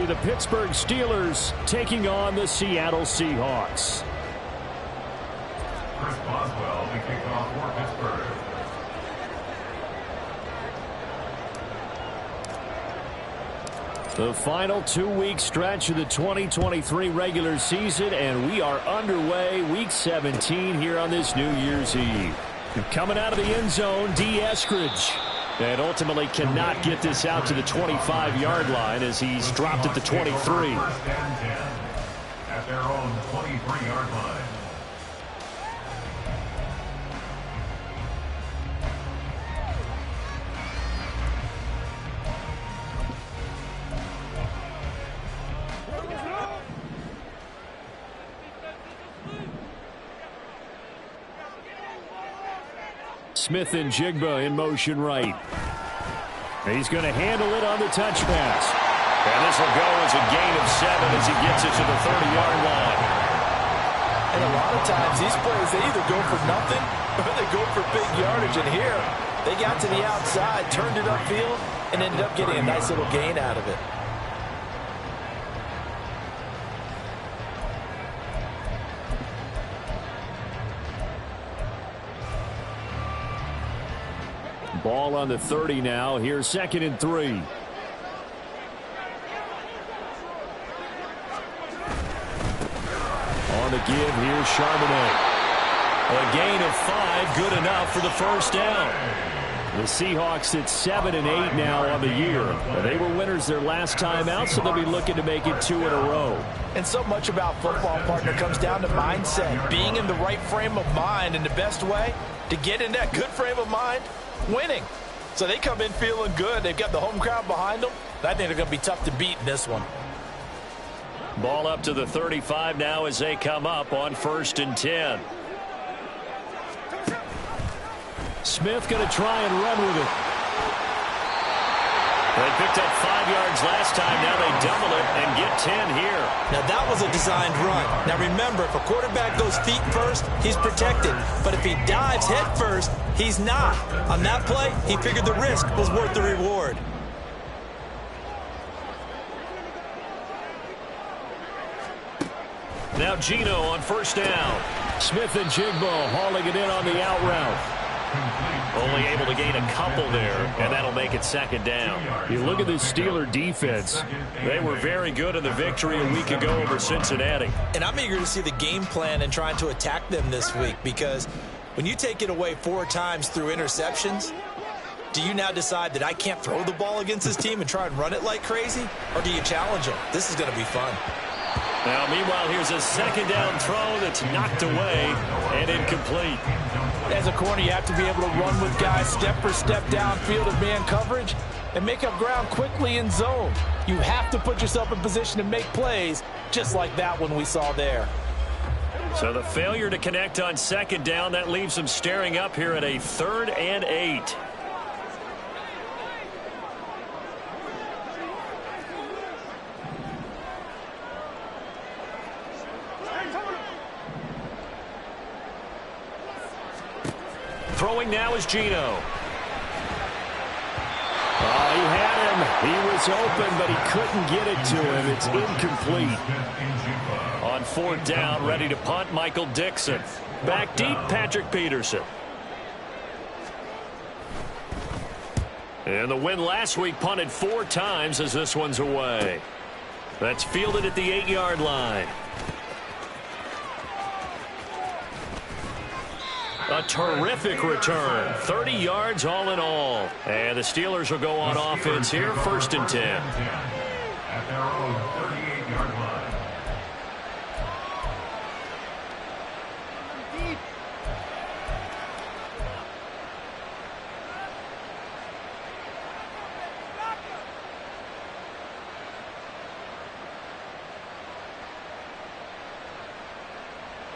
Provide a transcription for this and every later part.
be the Pittsburgh Steelers taking on the Seattle Seahawks. Chris Boswell, the kickoff for Pittsburgh. The final 2-week stretch of the 2023 regular season, and we are underway week 17 here on this New Year's Eve. Coming out of the end zone, D. Eskridge. And ultimately cannot get this out to the 25-yard line as he's dropped at the 23. At their own 23-yard line. Smith-Njigba in motion right. He's going to handle it on the touch pass. And this will go as a gain of 7 as he gets it to the 30-yard line. And a lot of times these plays, they either go for nothing or they go for big yardage. And here, they got to the outside, turned it upfield, and ended up getting a nice little gain out of it. Ball on the 30 now. Here's 2nd and 3. On the give, here's Charbonnet. A gain of 5, good enough for the first down. The Seahawks at 7 and 8 now on the year. They were winners their last time out, so they'll be looking to make it 2 in a row. And so much about football, partner, comes down to mindset. Being in the right frame of mind, and the best way to get in that good frame of mind, winning. So they come in feeling good. They've got the home crowd behind them. I think they're going to be tough to beat in this one. Ball up to the 35 now as they come up on 1st and 10. Smith going to try and run with it. They picked up 5 yards last time. Now they double it and get 10 here. Now that was a designed run. Now remember, if a quarterback goes feet first, he's protected. But if he dives head first, he's not. On that play, he figured the risk was worth the reward. Now Geno on 1st down. Smith-Njigba hauling it in on the out route. Only able to gain a couple there, and that'll make it 2nd down. You look at this Steeler defense. They were very good in the victory a week ago over Cincinnati. And I'm eager to see the game plan and trying to attack them this week, because when you take it away 4 times through interceptions, do you now decide that I can't throw the ball against this team and try and run it like crazy? Or do you challenge them? This is going to be fun. Now, meanwhile, here's a 2nd down throw that's knocked away and incomplete. As a corner, you have to be able to run with guys step for step downfield of man coverage and make up ground quickly in zone. You have to put yourself in position to make plays just like that one we saw there. So the failure to connect on 2nd down, that leaves them staring up here at a 3rd and 8. Throwing now is Geno. He had him. He was open, but he couldn't get it to him. It's incomplete. On 4th down, ready to punt, Michael Dixon. Back deep, Patrick Peterson. And the win last week punted 4 times as this one's away. That's fielded at the 8-yard line. A terrific return. 30 yards all in all. And the Steelers will go on offense here, 1st and 10. At their own 38-yard line.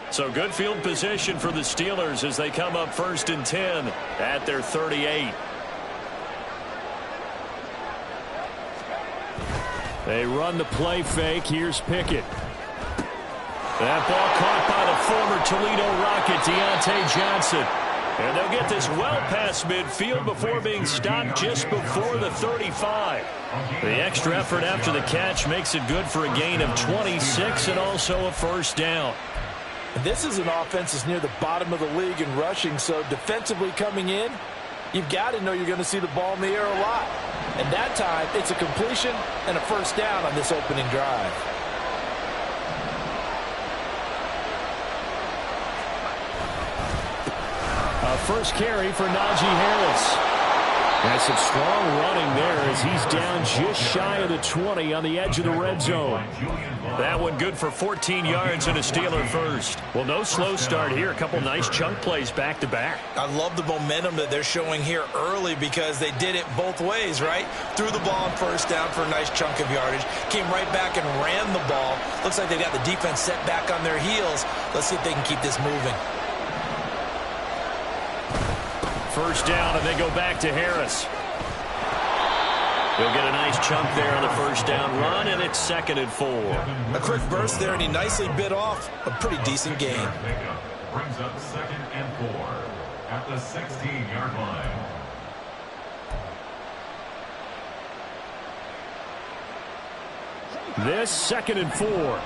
So good field position for the Steelers as they come up 1st and 10 at their 38. They run the play fake. Here's Pickett. That ball caught by the former Toledo Rocket, Deontay Johnson. And they'll get this well past midfield before being stopped just before the 35. The extra effort after the catch makes it good for a gain of 26 and also a first down. This is an offense that's near the bottom of the league in rushing, so defensively coming in, you've got to know you're going to see the ball in the air a lot. And that time, it's a completion and a first down on this opening drive. First carry for Najee Harris. That's some strong running there as he's down just shy of the 20 on the edge of the red zone. That one good for 14 yards and a Steeler first. Well, no slow start here. A couple nice chunk plays back to back. I love the momentum that they're showing here early because they did it both ways, right? Threw the ball on first down for a nice chunk of yardage. Came right back and ran the ball. Looks like they got the defense set back on their heels. Let's see if they can keep this moving. First down, and they go back to Harris. He'll get a nice chunk there on the first down run, and it's 2nd and 4. A quick burst there, and he nicely bit off a pretty decent gain. Brings up 2nd and 4 at the 16-yard line. This 2nd and 4.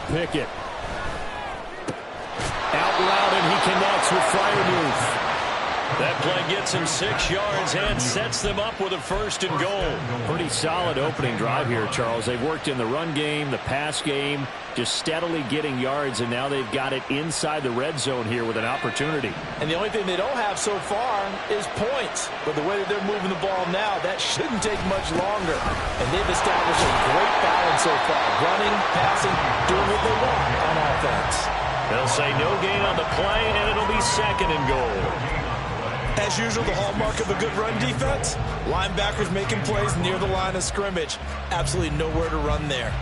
Pickett. Out route, and he connects with Freiermuth. That play gets him 6 yards and sets them up with a 1st and goal. Pretty solid opening drive here, Charles. They've worked in the run game, the pass game, just steadily getting yards, and now they've got it inside the red zone here with an opportunity. And the only thing they don't have so far is points. But the way that they're moving the ball now, that shouldn't take much longer. And they've established a great balance so far. Running, passing, doing what they want on offense. They'll say no gain on the play, and it'll be 2nd and goal. As usual, the hallmark of a good run defense, linebackers making plays near the line of scrimmage. Absolutely nowhere to run there.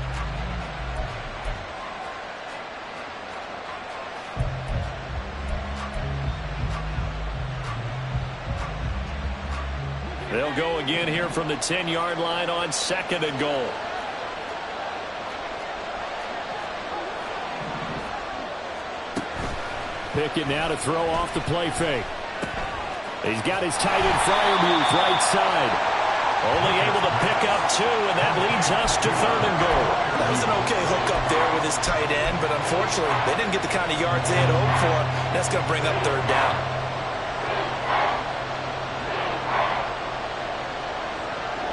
They'll go again here from the 10-yard line on 2nd and goal. Pickett now to throw off the play fake. He's got his tight end Freiermuth right side. Only able to pick up 2, and that leads us to 3rd and goal. That was an okay hook up there with his tight end, but unfortunately, they didn't get the kind of yards they had hoped for. That's going to bring up 3rd down.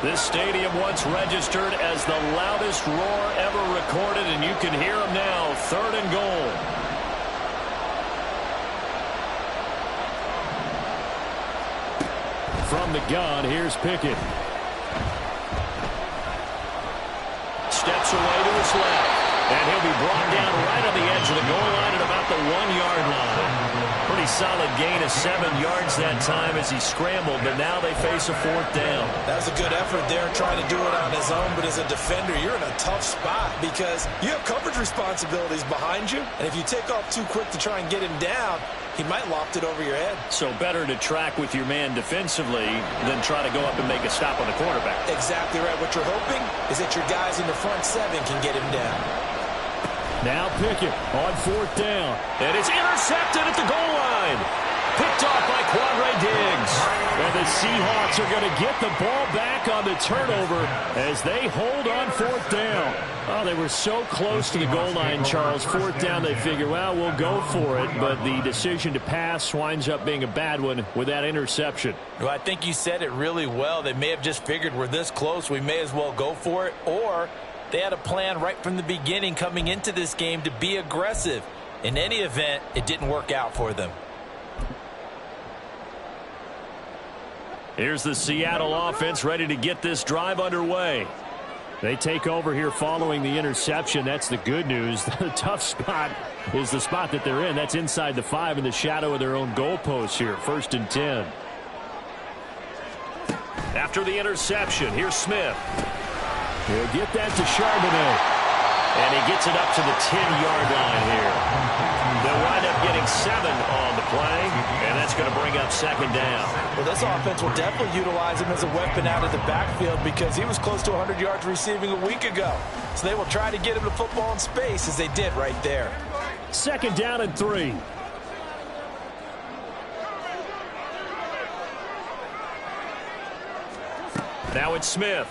This stadium once registered as the loudest roar ever recorded, and you can hear them now. 3rd and goal. From the gun, here's Pickett. Steps away to his left. And he'll be brought down right on the edge of the goal line at about the 1-yard line. Pretty solid gain of 7 yards that time as he scrambled, but now they face a 4th down. That was a good effort there trying to do it on his own, but as a defender, you're in a tough spot because you have coverage responsibilities behind you, and if you take off too quick to try and get him down, he might loft it over your head. So better to track with your man defensively than try to go up and make a stop on the quarterback. Exactly right. What you're hoping is that your guys in the front 7 can get him down. Now Pickett on 4th down. And it's intercepted at the goal line. Picked off by Quandre Diggs. And the Seahawks are going to get the ball back on the turnover as they hold on 4th down. Oh, they were so close to the goal line, Charles. 4th down, they figure, well, we'll go for it. But the decision to pass winds up being a bad one with that interception. Well, I think you said it really well. They may have just figured we're this close, we may as well go for it. Or they had a plan right from the beginning coming into this game to be aggressive. In any event, it didn't work out for them. Here's the Seattle offense ready to get this drive underway. They take over here following the interception. That's the good news. The tough spot is the spot that they're in. That's inside the 5 in the shadow of their own goalpost here. 1st and 10. After the interception, here's Smith. He'll get that to Charbonnet. And he gets it up to the 10-yard line here. They'll wind up getting 7 on the play, and that's going to bring up second down. Well, this offense will definitely utilize him as a weapon out of the backfield because he was close to 100 yards receiving a week ago. So they will try to get him the football in space as they did right there. Second down and 3. Now it's Smith.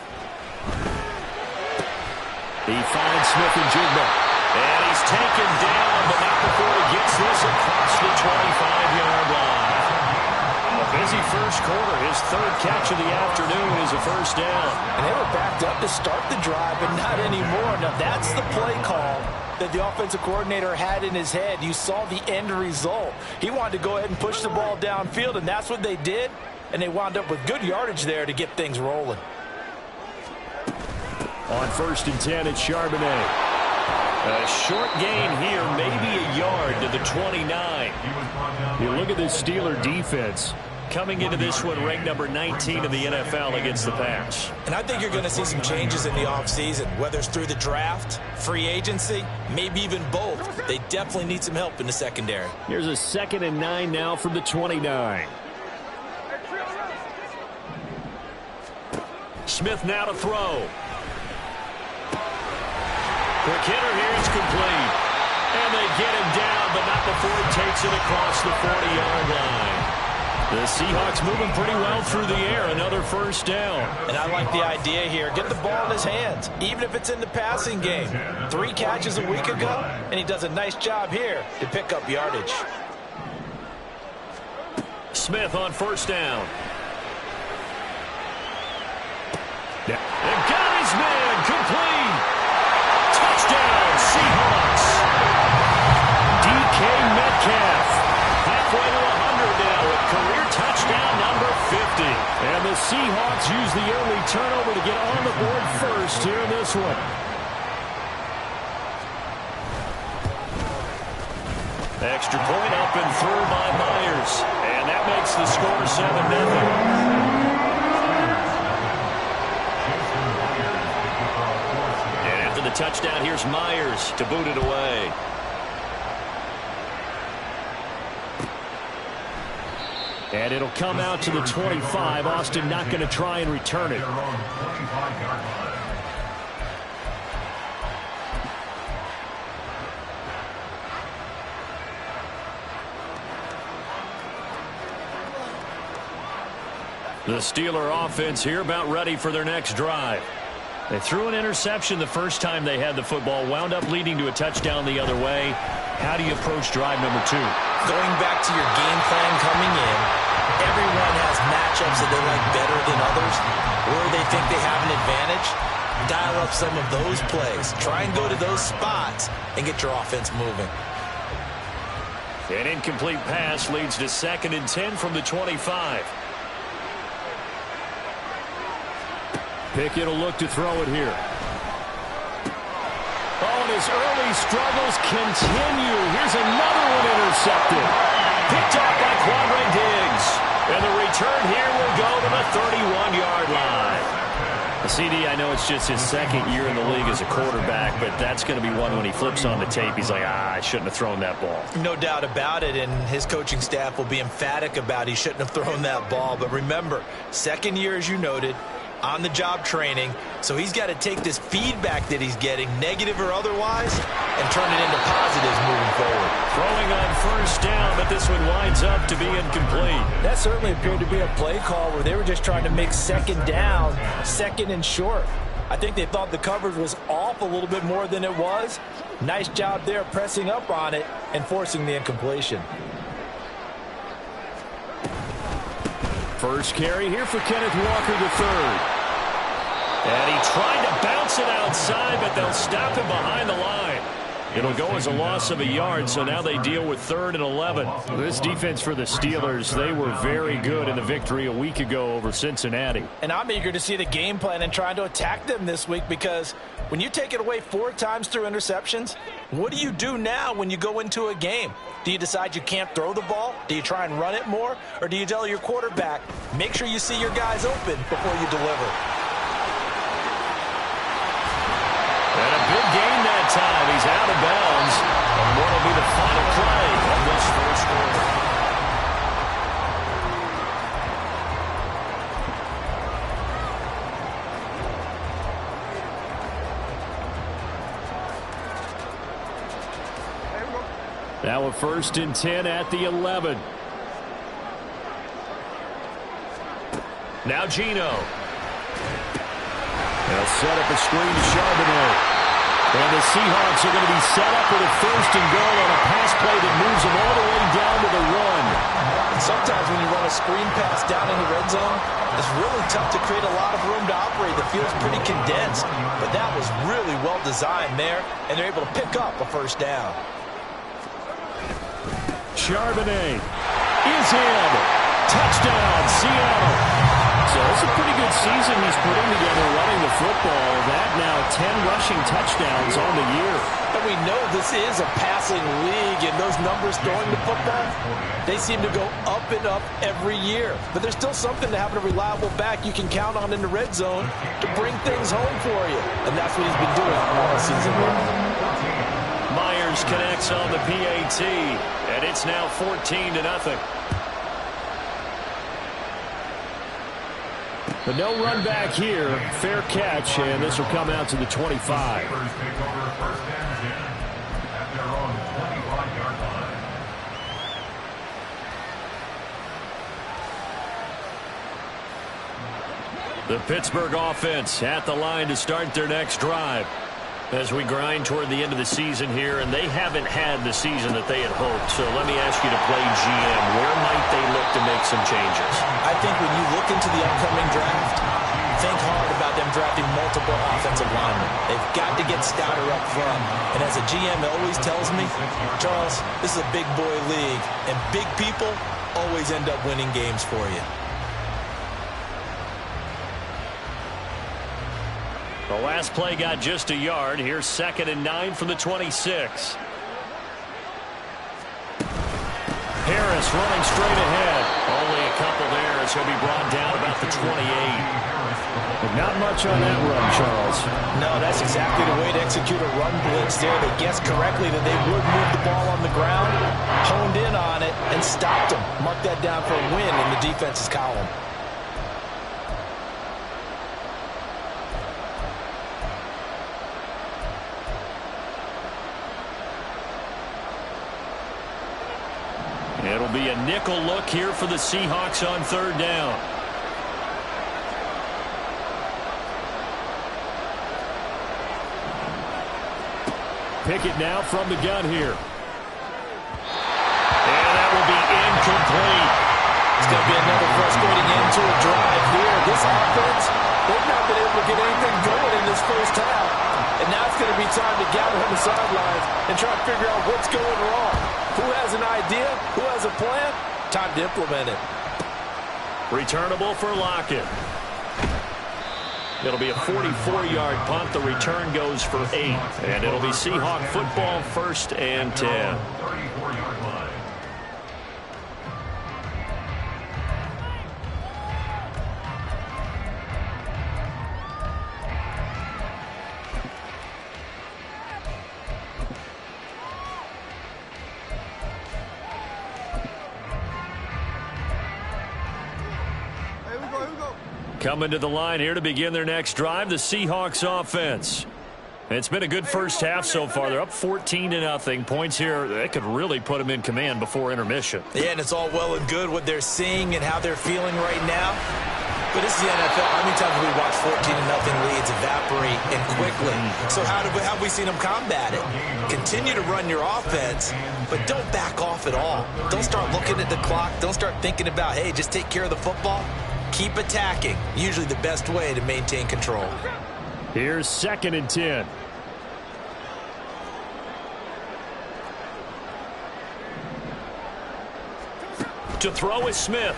He finds Smith and Jigba. And he's taken down, but not before he gets this across the 25-yard line. A busy first quarter. His third catch of the afternoon is a first down. And they were backed up to start the drive, but not anymore. Now, that's the play call that the offensive coordinator had in his head. You saw the end result. He wanted to go ahead and push the ball downfield, and that's what they did. And they wound up with good yardage there to get things rolling. On 1st and 10, it's Charbonnet. A short gain here, maybe a yard to the 29. You look at this Steeler defense coming into this one ranked number 19 in the NFL against the pass. And I think you're going to see some changes in the offseason, whether it's through the draft, free agency, maybe even both. They definitely need some help in the secondary. Here's a 2nd and 9 now from the 29. Smith now to throw. Quick hitter here, it's complete. And they get him down, but not before he takes it across the 40-yard line. The Seahawks moving pretty well through the air. Another first down. And I like the idea here. Get the ball in his hands, even if it's in the passing game. 3 catches a week ago, and he does a nice job here to pick up yardage. Smith on first down. And got his man complete. Touchdown, Seahawks. DK Metcalf halfway to 100 now with career touchdown number 50. And the Seahawks use the early turnover to get on the board first here in this one. Extra point up and through by Myers. And that makes the score 7-0. Touchdown, here's Myers to boot it away. And it'll come out to the 25. Austin not going to try and return it. The Steeler offense here about ready for their next drive. They threw an interception the first time they had the football, wound up leading to a touchdown the other way. How do you approach drive number 2? Going back to your game plan coming in, everyone has matchups that they like better than others, or they think they have an advantage. Dial up some of those plays. Try and go to those spots and get your offense moving. An incomplete pass leads to 2nd and 10 from the 25. Pickett will look to throw it here. Oh, and his early struggles continue. Here's another one intercepted. Picked off by Quandre Diggs. And the return here will go to the 31-yard line. CD, I know it's just his 2nd year in the league as a quarterback, but that's going to be one when he flips on the tape. He's like, I shouldn't have thrown that ball. No doubt about it, and his coaching staff will be emphatic about he shouldn't have thrown that ball. But remember, 2nd year, as you noted, on-the-job training, so he's got to take this feedback that he's getting, negative or otherwise, and turn it into positives moving forward. Throwing on first down, but this one winds up to be incomplete. That certainly appeared to be a play call where they were just trying to make 2nd down, 2nd and short. I think they thought the coverage was off a little bit more than it was. Nice job there pressing up on it and forcing the incompletion. First carry here for Kenneth Walker III. And he tried to bounce it outside, but they'll stop him behind the line. It'll go as a loss of a yard, so now they deal with 3rd and 11. This defense for the Steelers, they were very good in the victory a week ago over Cincinnati. And I'm eager to see the game plan and trying to attack them this week because when you take it away 4 times through interceptions, what do you do now when you go into a game? Do you decide you can't throw the ball? Do you try and run it more? Or do you tell your quarterback, make sure you see your guys open before you deliver? And a big gain that time. He's out of bounds. And what will be the final play of this first quarter? Now a 1st and 10 at the 11. Now Geno. They'll set up a screen to Charbonnet. And the Seahawks are going to be set up with a 1st and goal on a pass play that moves them all the way down to the 1. Sometimes when you run a screen pass down in the red zone, it's really tough to create a lot of room to operate. The field's pretty condensed, but that was really well designed there, and they're able to pick up a 1st down. Charbonnet is in. Touchdown, Seattle. So it's a pretty good season he's putting together running the football. That now 10 rushing touchdowns on the year. And we know this is a passing league, and those numbers throwing the football, they seem to go up and up every year. But there's still something to having a reliable back you can count on in the red zone to bring things home for you. And that's what he's been doing all season long. Myers connects on the PAT, and it's now 14-0. But no run back here. Fair catch, and this will come out to the 25. The Pittsburgh offense at the line to start their next drive. As we grind toward the end of the season here, and they haven't had the season that they had hoped. So let me ask you to play GM. Where might they look to make some changes? I think when you look into the upcoming draft, think hard about them drafting multiple offensive linemen. They've got to get stouter up front. And as a GM always tells me, Charles, this is a big boy league, and big people always end up winning games for you. The last play got just a yard. Here's 2nd and 9 from the 26. Harris running straight ahead. Only a couple there as he'll be brought down about the 28. But not much on that run, Charles. No, that's exactly the way to execute a run blitz there. They guessed correctly that they would move the ball on the ground, honed in on it, and stopped them. Mark that down for a win in the defense's column. It'll be a nickel look here for the Seahawks on 3rd down. Pickett now from the gun here. And that will be incomplete. It's going to be another frustrating end to a drive here. This offense, they've not been able to get anything going in this first half. And now it's going to be time to gather on the sidelines and try to figure out what's going wrong. Who has an idea? Who has a plan? Time to implement it. Returnable for Lockett. It'll be a 44-yard punt. The return goes for 8. And it'll be Seahawk football, 1st and 10. 34-yard line. Coming to the line here to begin their next drive, the Seahawks offense. It's been a good first half so far. They're up 14-0. Points here, they could really put them in command before intermission. Yeah, and it's all well and good what they're seeing and how they're feeling right now. But this is the NFL. How many times have we watched 14-0 leads evaporate and quickly? So how have we seen them combat it? Continue to run your offense, but don't back off at all. Don't start looking at the clock. Don't start thinking about, hey, just take care of the football. Keep attacking. Usually the best way to maintain control. Here's 2nd and 10. To throw is Smith.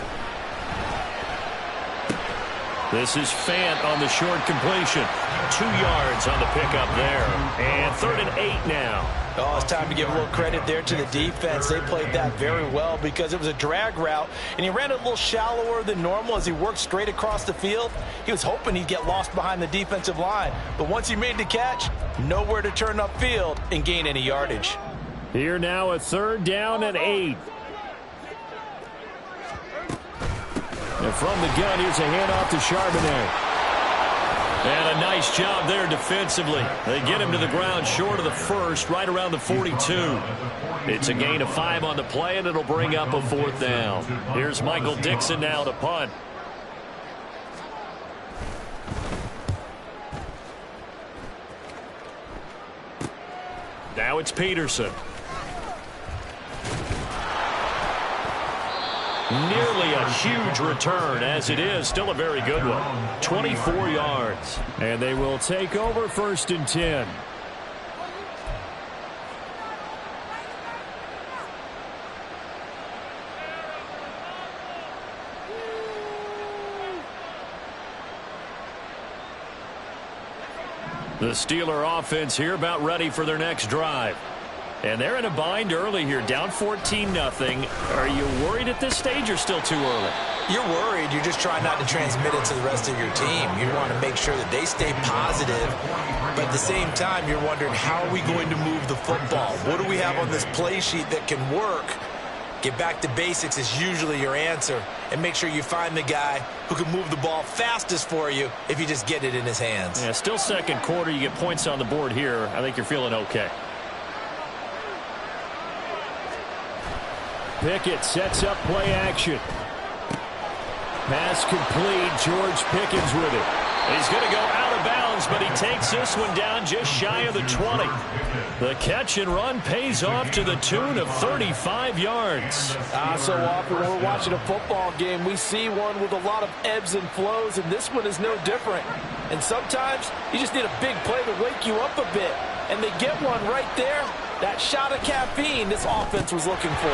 This is Fant on the short completion. 2 yards on the pickup there. And 3rd and 8 now. Oh, it's time to give a little credit there to the defense. They played that very well because it was a drag route, and he ran it a little shallower than normal as he worked straight across the field. He was hoping he'd get lost behind the defensive line, but once he made the catch, nowhere to turn upfield and gain any yardage. Here now a 3rd down and 8. And from the gun, here's a handoff to Charbonnet. And a nice job there defensively. They get him to the ground short of the first, right around the 42. It's a gain of 5 on the play, and it'll bring up a 4th down. Here's Michael Dixon now to punt. Now it's Peterson. Nearly a huge return, as it is still a very good one. 24 yards. And they will take over 1st and 10. The Steeler offense here about ready for their next drive. And they're in a bind early here, down 14-0. Are you worried at this stage or still too early? You're worried. You're just trying not to transmit it to the rest of your team. You want to make sure that they stay positive. But at the same time, you're wondering, how are we going to move the football? What do we have on this play sheet that can work? Get back to basics is usually your answer. And make sure you find the guy who can move the ball fastest for you if you just get it in his hands. Yeah, still second quarter. You get points on the board here. I think you're feeling okay. Pickett sets up play action. Pass complete. George Pickens with it. He's going to go out of bounds, but he takes this one down just shy of the 20. The catch and run pays off to the tune of 35 yards. So often when we're watching a football game, we see one with a lot of ebbs and flows, and this one is no different. And sometimes you just need a big play to wake you up a bit. And they get one right there. That shot of caffeine this offense was looking for.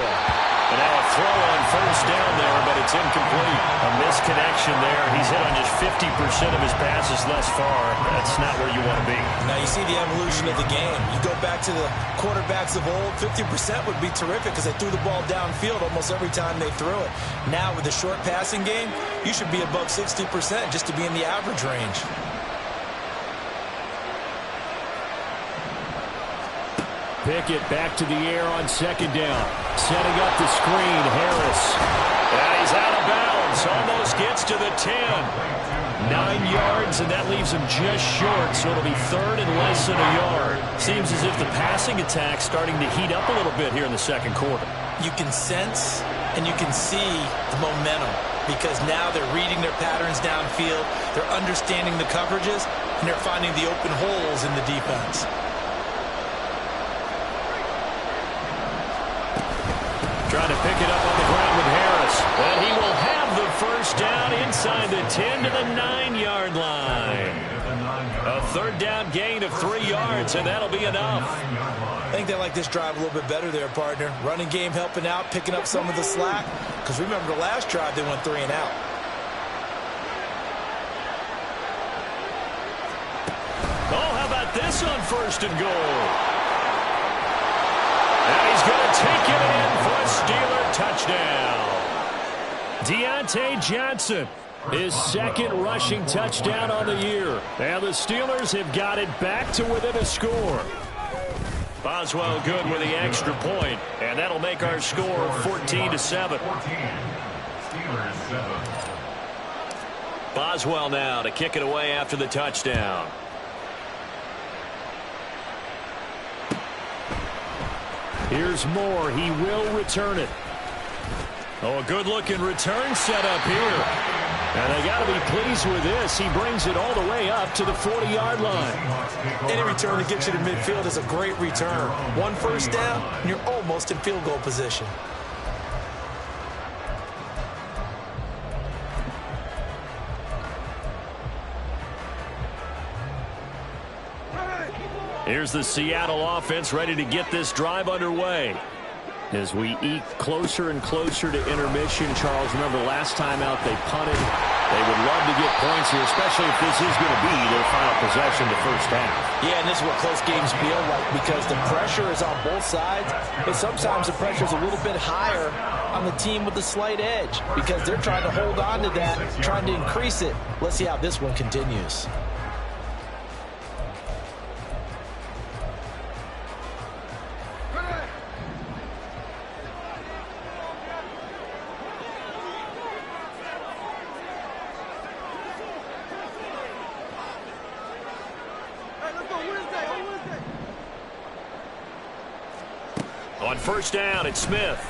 And now a throw on 1st down there, but it's incomplete. A misconnection there. He's hit on just 50% of his passes thus far. That's not where you want to be. Now you see the evolution of the game. You go back to the quarterbacks of old, 50% would be terrific because they threw the ball downfield almost every time they threw it. Now with the short passing game, you should be above 60% just to be in the average range. Pickett back to the air on 2nd down. Setting up the screen, Harris. And he's out of bounds. Almost gets to the 10. 9 yards, and that leaves him just short, so it'll be 3rd and less than a yard. Seems as if the passing attack's starting to heat up a little bit here in the 2nd quarter. You can sense and you can see the momentum because now they're reading their patterns downfield, they're understanding the coverages, and they're finding the open holes in the defense. Trying to pick it up on the ground with Harris. And he will have the 1st down inside the 10 to the 9-yard line. A 3rd down gain of 3 yards, and that'll be enough. I think they like this drive a little bit better there, partner. Running game helping out, picking up some of the slack. Because remember the last drive, they went 3 and out. Oh, how about this on 1st and goal? And he's going to take it in for a Steeler touchdown. Deontay Johnson, his 2nd rushing touchdown on the year. And the Steelers have got it back to within a score. Boswell good with the extra point, and that'll make our score 14-7. Boswell now to kick it away after the touchdown. Here's Moore. He will return it. Oh, a good-looking return set up here. And they got to be pleased with this. He brings it all the way up to the 40-yard line. Any return that gets you to midfield is a great return. 1 1st down, and you're almost in field goal position. Here's the Seattle offense ready to get this drive underway. As we eke closer and closer to intermission, Charles, remember last time out they punted. They would love to get points here, especially if this is going to be their final possession the 1st half. Yeah, and this is what close games feel like because the pressure is on both sides, but sometimes the pressure is a little bit higher on the team with the slight edge because they're trying to hold on to that, trying to increase it. Let's see how this one continues. first down. It's Smith.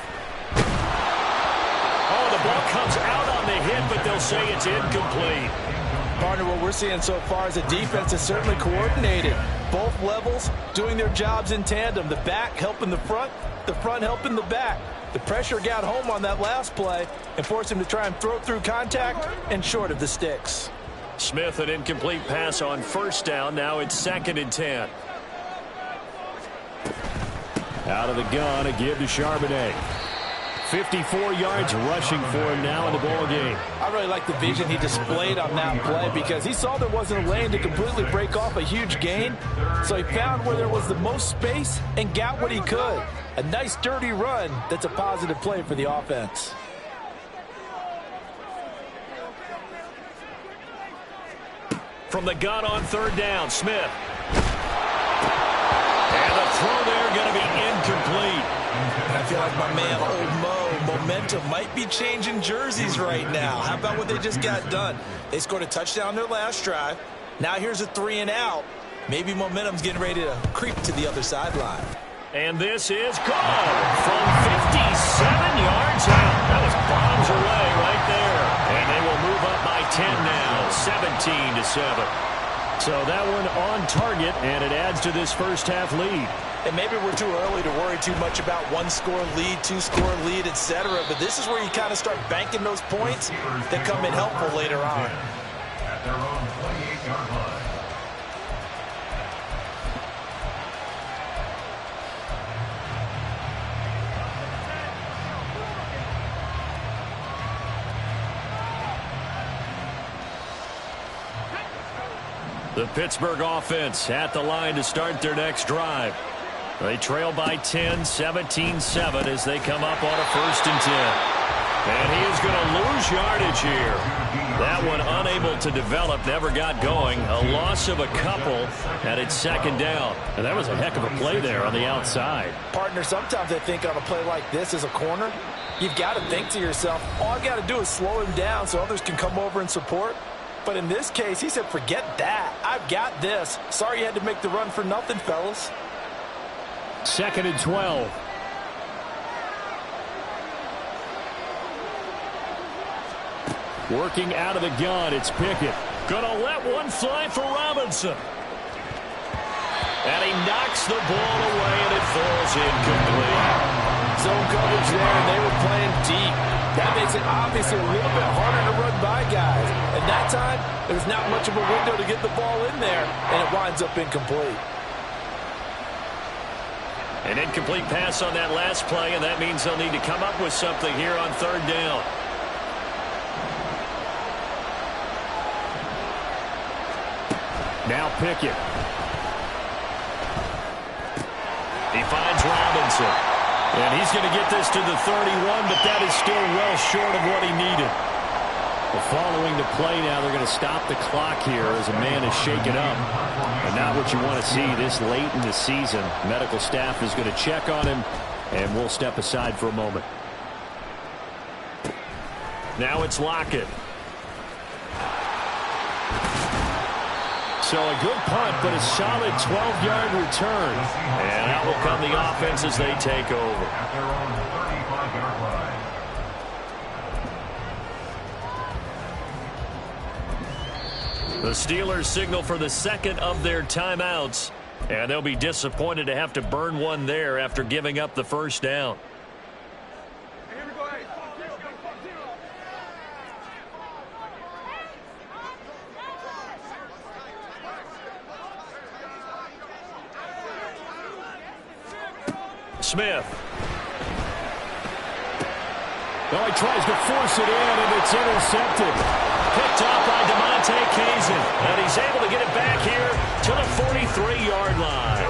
Oh, the ball comes out on the hit, but they'll say it's incomplete. Partner, what we're seeing so far is a defense that's certainly coordinated. Both levels doing their jobs in tandem. The back helping the front helping the back. The pressure got home on that last play and forced him to try and throw through contact and short of the sticks. Smith, an incomplete pass on first down. Now it's 2nd and 10. Out of the gun, a give to Charbonnet. 54 yards rushing for him now in the ball game. I really like the vision he displayed on that play because he saw there wasn't a lane to completely break off a huge gain. So he found where there was the most space and got what he could. A nice dirty run that's a positive play for the offense. From the gun on 3rd down, Smith. And the throw there going to be incomplete. I feel like my man, Old Mo, momentum might be changing jerseys right now. How about what they just got done? They scored a touchdown their last drive. Now here's a 3 and out. Maybe momentum's getting ready to creep to the other sideline. And this is gone from 57 yards out. That was bombs away right there. And they will move up by 10 now, 17-7. So that one on target, and it adds to this first half lead. And maybe we're too early to worry too much about 1-score lead, 2-score lead, etc. But this is where you kind of start banking those points that come in helpful later on. At their own 28-yard line. The Pittsburgh offense at the line to start their next drive. They trail by 10, 17-7 as they come up on a 1st and 10. And he is going to lose yardage here. That one unable to develop, never got going. A loss of a couple, and it's 2nd down. And that was a heck of a play there on the outside. Partner, sometimes I think on a play like this as a corner, you've got to think to yourself, all I've got to do is slow him down so others can come over and support. But in this case, he said, forget that. I've got this. Sorry you had to make the run for nothing, fellas. 2nd and 12. Working out of the gun, it's Pickett. Gonna let one fly for Robinson. And he knocks the ball away, and it falls incomplete. Zone coverage there, and they were playing deep. That makes it obviously a little bit harder to run by guys. And that time, there's not much of a window to get the ball in there, and it winds up incomplete. An incomplete pass on that last play, and that means they'll need to come up with something here on 3rd down. Now Pickett. He finds Robinson. And he's going to get this to the 31, but that is still well short of what he needed. Well, following the play now, they're going to stop the clock here as a man is shaken up. And not what you want to see this late in the season. Medical staff is going to check on him, and we'll step aside for a moment. Now it's Lockett. So a good punt, but a solid 12-yard return. And out will come the offense as they take over. At their own 35-yard line. The Steelers signal for the 2nd of their timeouts. And they'll be disappointed to have to burn one there after giving up the 1st down. Smith. Oh, he tries to force it in, and it's intercepted. Picked off by DeMonte Kazin. And he's able to get it back here to the 43-yard line.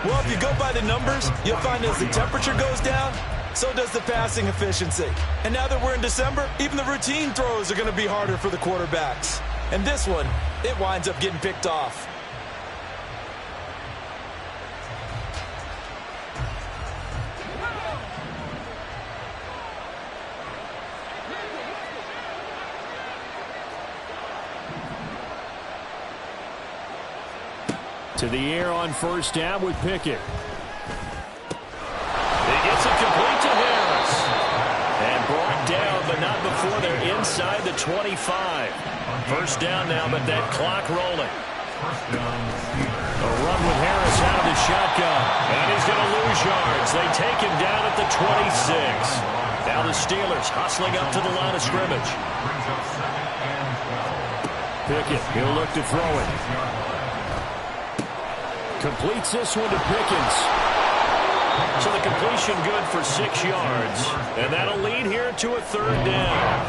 Well, if you go by the numbers, you'll find as the temperature goes down, so does the passing efficiency. And now that we're in December, even the routine throws are going to be harder for the quarterbacks. And this one, it winds up getting picked off. To the air on 1st down with Pickett. not before they're inside the 25. First down now, but that clock rolling. A run with Harris out of the shotgun. And he's going to lose yards. They take him down at the 26. Now the Steelers hustling up to the line of scrimmage. Pickett, he'll look to throw it. Completes this one to Pickens. So the completion good for 6 yards. And that'll lead here to a third down.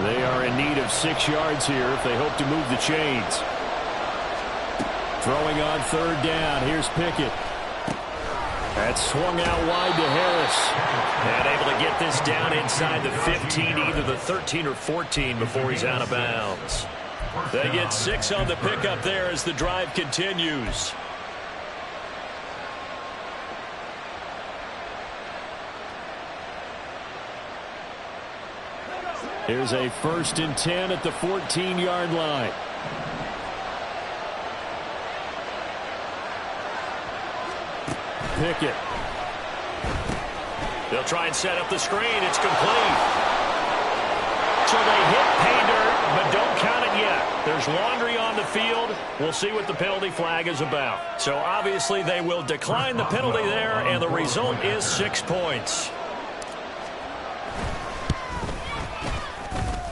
They are in need of 6 yards here if they hope to move the chains. Throwing on third down. Here's Pickett. That's swung out wide to Harris. And able to get this down inside the 15, either the 13 or 14 before he's out of bounds. They get 6 on the pickup there as the drive continues. Here's a 1st and 10 at the 14-yard line. Pickett. They'll try and set up the screen. It's complete. So they hit pay dirt, but don't count it yet. There's laundry on the field. We'll see what the penalty flag is about. So obviously they will decline the penalty there, and the result is 6 points.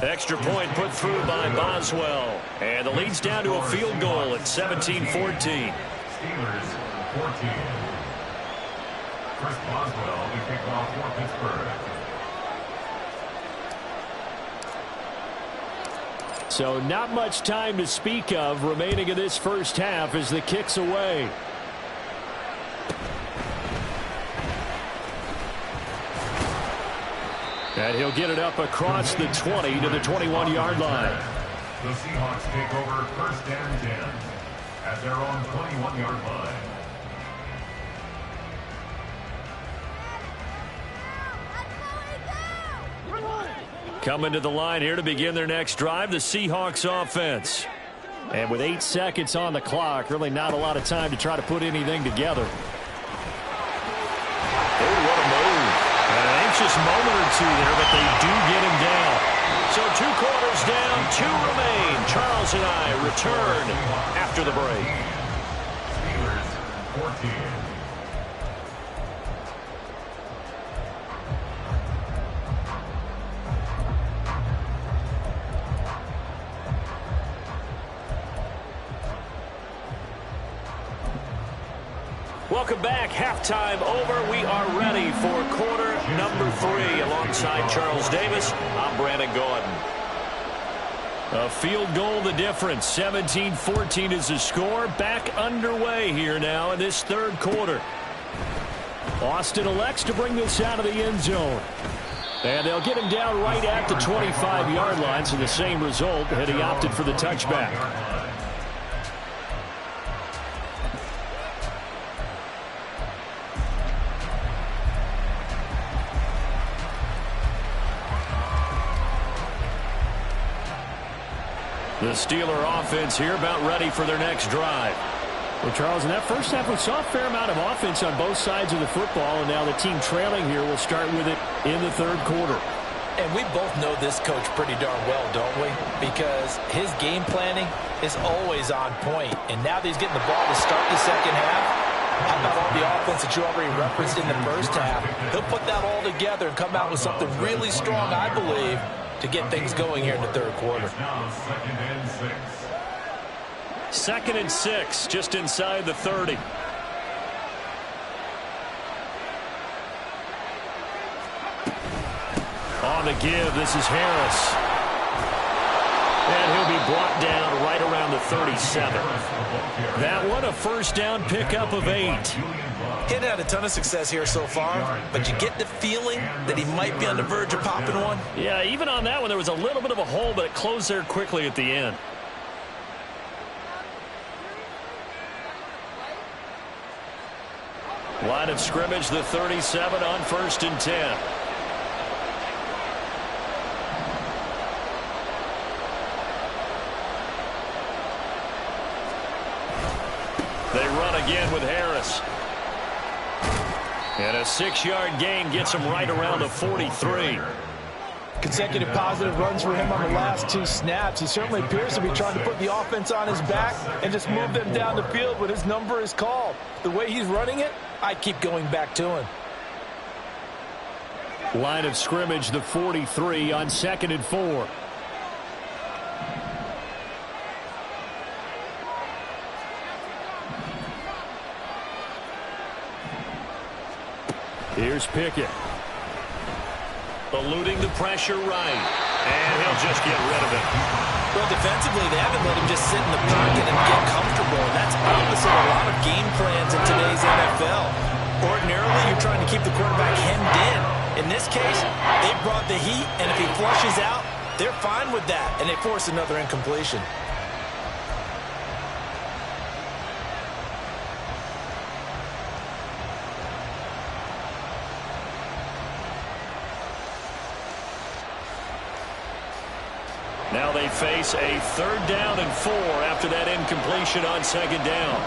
Extra point put through by Boswell. And the lead's down to a field goal at 17-14. Steelers 14. Chris Boswell to kick off for Pittsburgh. So not much time to speak of remaining in this first half as the kick's away. And he'll get it up across the 20 to the 21-yard line. The Seahawks take over 1st and 10 at their own 21-yard line. Coming to the line here to begin their next drive, the Seahawks offense. And with 8 seconds on the clock, really not a lot of time to try to put anything together. Oh, what a move. An anxious moment or two there, but they do get him down. So 2 quarters down, 2 remain. Charles and I return after the break. Steelers 14. Welcome back. Halftime over. We are ready for quarter number 3. Alongside Charles Davis, I'm Brandon Gaudin. A field goal the difference. 17-14 is the score. Back underway here now in this third quarter. Austin elects to bring this out of the end zone. And they'll get him down right at the 25-yard line. So the same result had he opted for the touchback. The Steeler offense here about ready for their next drive. Well, Charles, in that first half, we saw a fair amount of offense on both sides of the football, and now the team trailing here will start with it in the third quarter. And we both know this coach pretty darn well, don't we? Because his game planning is always on point. And now that he's getting the ball to start the second half, how about all the offense that you already referenced in the first half? He'll put that all together and come out with something really strong, I believe, to get things going here in the third quarter. Now 2nd and 6. 2nd and 6, just inside the 30. On the give, this is Harris. And he'll be brought down right around the 37. That one, a first down pickup of 8. He hadn't had a ton of success here so far, but you get the feeling that he might be on the verge of popping one. Yeah, even on that one, there was a little bit of a hole, but it closed there quickly at the end. Line of scrimmage, the 37 on 1st and 10. They run again with Harris. And a 6-yard gain gets him right around the 43. Consecutive positive runs for him on the last 2 snaps. He certainly appears to be trying to put the offense on his back and just move them down the field when his number is called. The way he's running it, I keep going back to him. Line of scrimmage, the 43 on 2nd and 4. Here's Pickett. Eluding the pressure right. And he'll just get rid of it. Well, defensively, they haven't let him just sit in the pocket and get comfortable. That's opposite a lot of game plans in today's NFL. Ordinarily, you're trying to keep the quarterback hemmed in. In this case, they brought the heat, and if he flushes out, they're fine with that, and they force another incompletion. Now they face a 3rd down and 4 after that incompletion on 2nd down.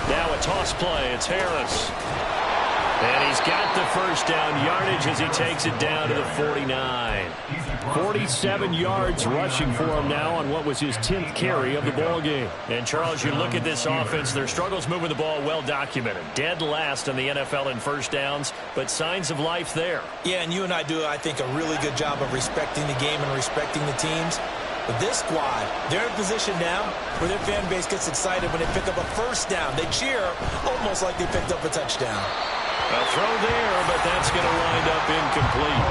Now a toss play. It's Harris. And he's got the 1st down yardage as he takes it down to the 49. 47 yards rushing for him now on what was his 10th carry of the ball game. And, Charles, you look at this offense, their struggles moving the ball well documented. Dead last in the NFL in 1st downs, but signs of life there. Yeah, and you and I do, I think, a really good job of respecting the game and respecting the teams. But this squad, they're in a position now where their fan base gets excited when they pick up a 1st down. They cheer almost like they picked up a touchdown. A throw there, but that's going to wind up incomplete.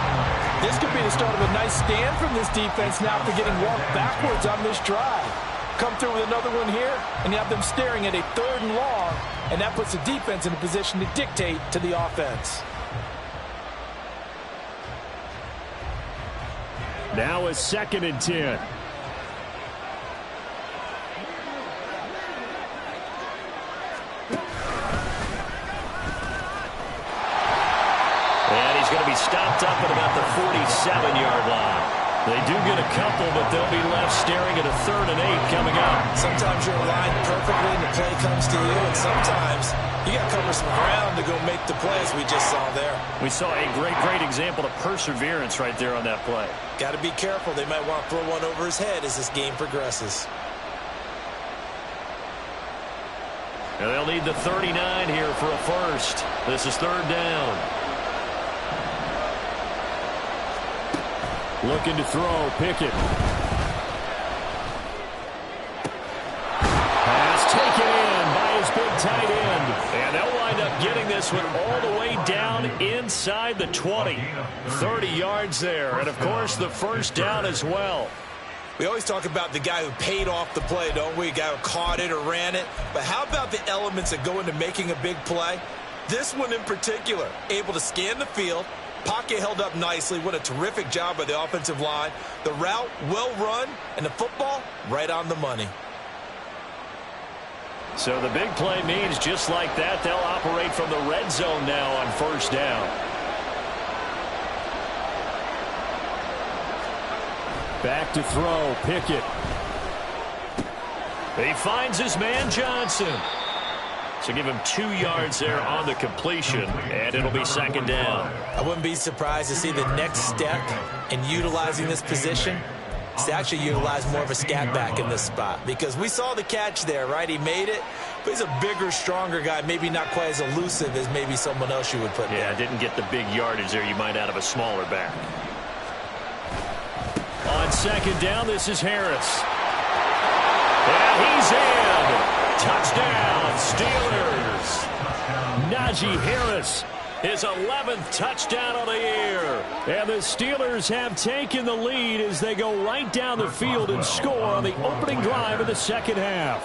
This could be the start of a nice stand from this defense now after getting walked backwards on this drive. Come through with another one here, and you have them staring at a 3rd and long, and that puts the defense in a position to dictate to the offense. Now a 2nd and 10. And he's going to be stopped up at about the 47-yard line. They do get a couple, but they'll be left staring at a 3rd and 8 coming up. Sometimes you're aligned perfectly and the play comes to you, and sometimes you got to cover some ground to go make the plays we just saw there. We saw a great example of perseverance right there on that play. Got to be careful. They might want to throw one over his head as this game progresses. And they'll need the 39 here for a 1st. This is 3rd down. Looking to throw, Pickett. Pass taken in by his big tight end. And they'll wind up getting this one all the way down inside the 20. 30 yards there. And, of course, the 1st down as well. We always talk about the guy who paid off the play, don't we? A guy who caught it or ran it. But how about the elements that go into making a big play? This one in particular, able to scan the field. Pocket held up nicely. What a terrific job by the offensive line. The route, well run, and the football, right on the money. So the big play means just like that, they'll operate from the red zone now on 1st down. Back to throw, Pickett. He finds his man, Johnson. So give him 2 yards there on the completion, and it'll be 2nd down. I wouldn't be surprised to see the next step in utilizing this position is to actually utilize more of a scat back in this spot, because we saw the catch there, right? He made it, but he's a bigger, stronger guy, maybe not quite as elusive as maybe someone else you would put there. Yeah, didn't get the big yardage there you might out of a smaller back. On 2nd down, this is Harris. And he's in. Touchdown, Steelers. Najee Harris, his 11th touchdown of the year. And the Steelers have taken the lead as they go right down the field and score on the opening drive of the 2nd half.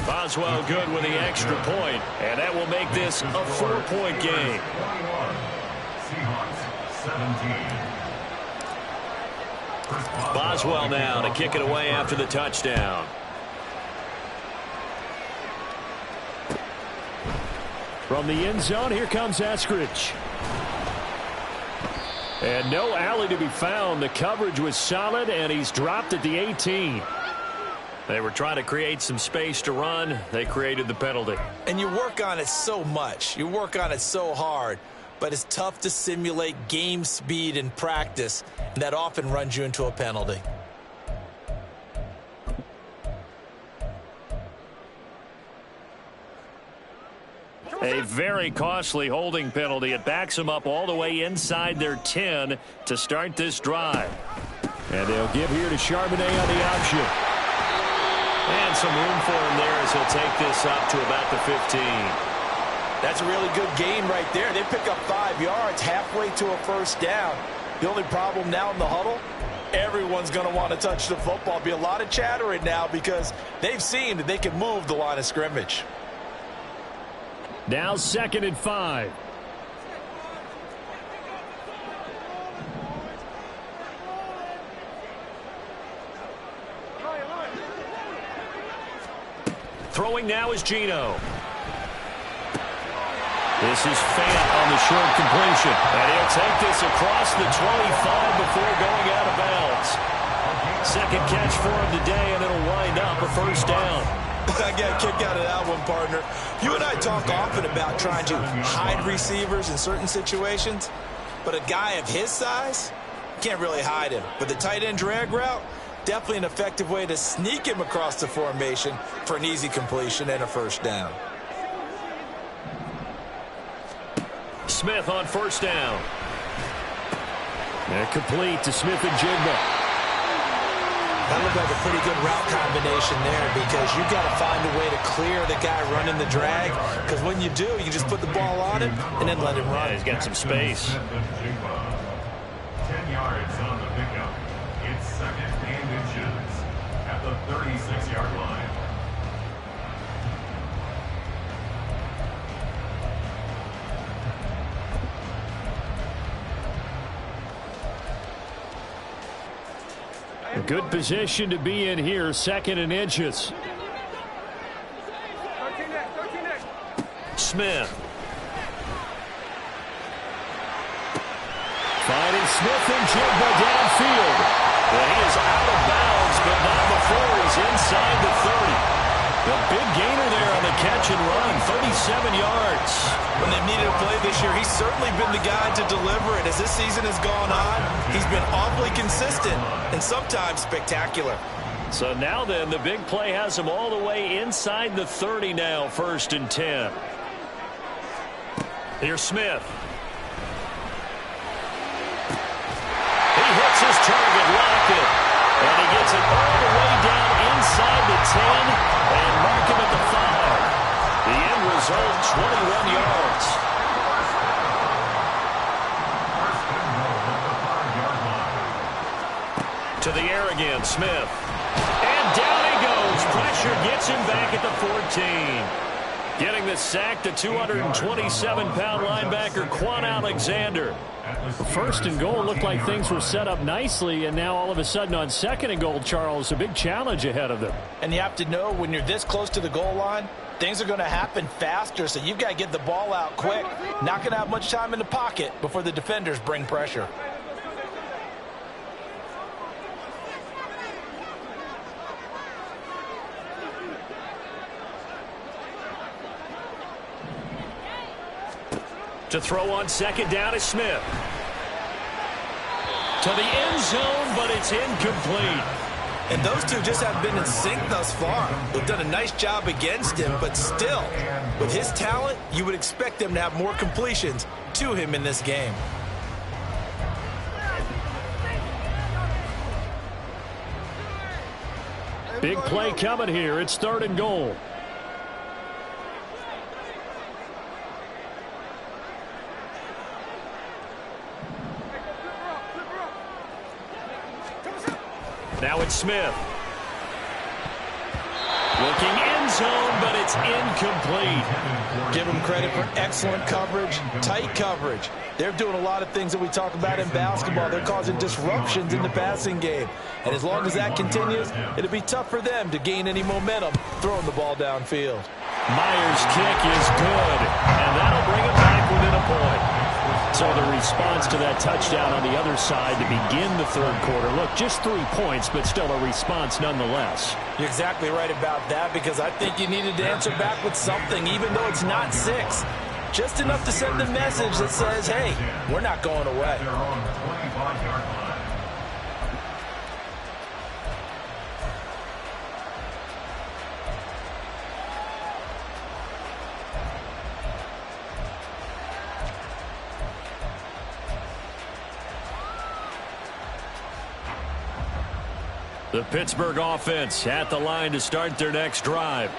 Boswell good with the extra point, and that will make this a 4-point game. Seahawks 17. Boswell now to kick it away after the touchdown. From the end zone, here comes Eskridge. And no alley to be found. The coverage was solid, and he's dropped at the 18. They were trying to create some space to run. They created the penalty. And you work on it so much. You work on it so hard. But it's tough to simulate game speed in practice. And that often runs you into a penalty. A very costly holding penalty. It backs them up all the way inside their 10 to start this drive. And they'll give here to Charbonnet on the option. And some room for him there as he'll take this up to about the 15. That's a really good gain right there. They pick up 5 yards halfway to a first down. The only problem now in the huddle, everyone's going to want to touch the football. Be a lot of chattering now because they've seen that they can move the line of scrimmage. Now 2nd and 5. Throwing now is Geno. This is Fant on the short completion. And he'll take this across the 25 before going out of bounds. Second catch for him today, and it'll wind up a first down. I got a kick out of that one, partner. You and I talk often about trying to hide receivers in certain situations, but a guy of his size can't really hide him. But the tight end drag route, definitely an effective way to sneak him across the formation for an easy completion and a first down. Smith on first down. And complete to Smith and Jigba. That looked like a pretty good route combination there because you've got to find a way to clear the guy running the drag, because when you do, you just put the ball on him and then let him run. Yeah, he's got some space. 10 yards on the pickup. It's 2nd and inches at the 36-yard line. A good position to be in here, 2nd and inches. Smith. Finding Smith and Jigba downfield. And he is out of bounds, but not before he's inside the 30. The big gainer there on the catch and run, 37 yards. When they've needed a play this year, he's certainly been the guy to deliver it. As this season has gone on, he's been awfully consistent and sometimes spectacular. So now then, the big play has him all the way inside the 30 now, 1st and 10. Here's Smith. He hits his target, Lockett. And he gets it all the way down inside the 10 and mark him at the 5. The end result, 21 yards. To the air again, Smith. And down he goes. Pressure gets him back at the 14. Getting the sack, the 227-pound linebacker, Quan Alexander. 1st and goal, looked like things were set up nicely, and now all of a sudden on 2nd and goal, Charles, a big challenge ahead of them. And you have to know when you're this close to the goal line, things are going to happen faster, so you've got to get the ball out quick. Not going to have much time in the pocket before the defenders bring pressure. To throw on 2nd down is Smith. To the end zone, but it's incomplete. And those two just haven't been in sync thus far. They've done a nice job against him, but still, with his talent, you would expect them to have more completions to him in this game. Big play coming here. It's 3rd and goal. Now it's Smith. Looking end zone, but it's incomplete. Give them credit for excellent coverage, tight coverage. They're doing a lot of things that we talk about in basketball. They're causing disruptions in the passing game. And as long as that continues, it'll be tough for them to gain any momentum throwing the ball downfield. Myers' kick is good, and that'll bring him back within a point. So the response to that touchdown on the other side to begin the third quarter. Look, just 3 points, but still a response nonetheless. You're exactly right about that, because I think you needed to answer back with something, even though it's not 6. Just enough to send a message that says, hey, we're not going away. They're on the 25-yard line. The Pittsburgh offense at the line to start their next drive.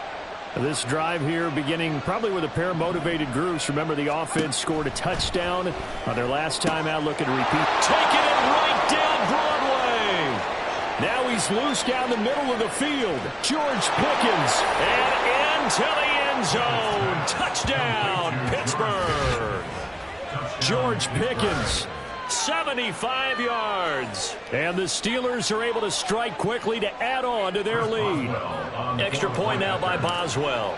This drive here beginning probably with a pair of motivated groups. Remember, the offense scored a touchdown on their last time out. Looking to repeat. Taking it right down Broadway. Now he's loose down the middle of the field. George Pickens. And into the end zone. Touchdown, Pittsburgh. George Pickens. 75 yards. And the Steelers are able to strike quickly to add on to their lead. Extra point now by Boswell.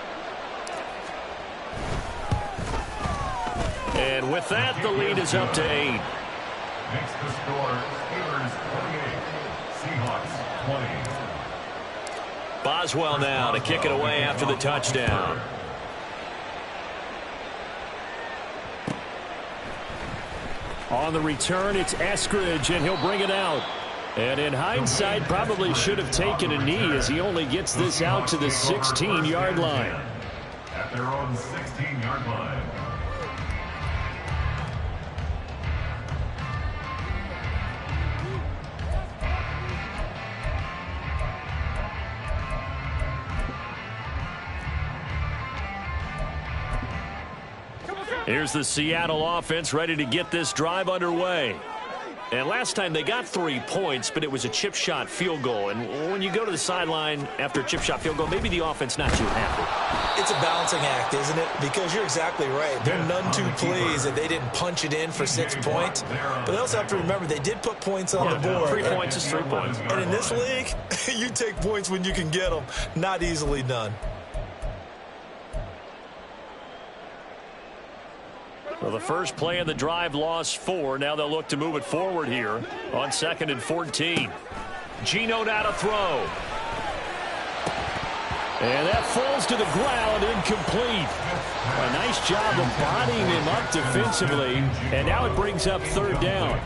And with that, the lead is up to 8. Makes the score Steelers 28, Seahawks 20. Boswell now to kick it away after the touchdown. On the return, it's Eskridge, and he'll bring it out. And in hindsight, probably should have taken a knee as he only gets this out to the 16-yard line. At their own 16-yard line. Here's the Seattle offense ready to get this drive underway. And last time they got 3 points, but it was a chip shot field goal. And when you go to the sideline after a chip shot field goal, maybe the offense not too happy. It's a balancing act, isn't it? Because you're exactly right. They're none too pleased that they didn't punch it in for 6 points. But they also have to remember they did put points on the board. 3 points is 3 points. And in this league, you take points when you can get them. Not easily done. Well, the first play of the drive lost 4. Now they'll look to move it forward here on 2nd and 14. Geno now to throw. And that falls to the ground, incomplete. A nice job of bodying him up defensively. And now it brings up 3rd down.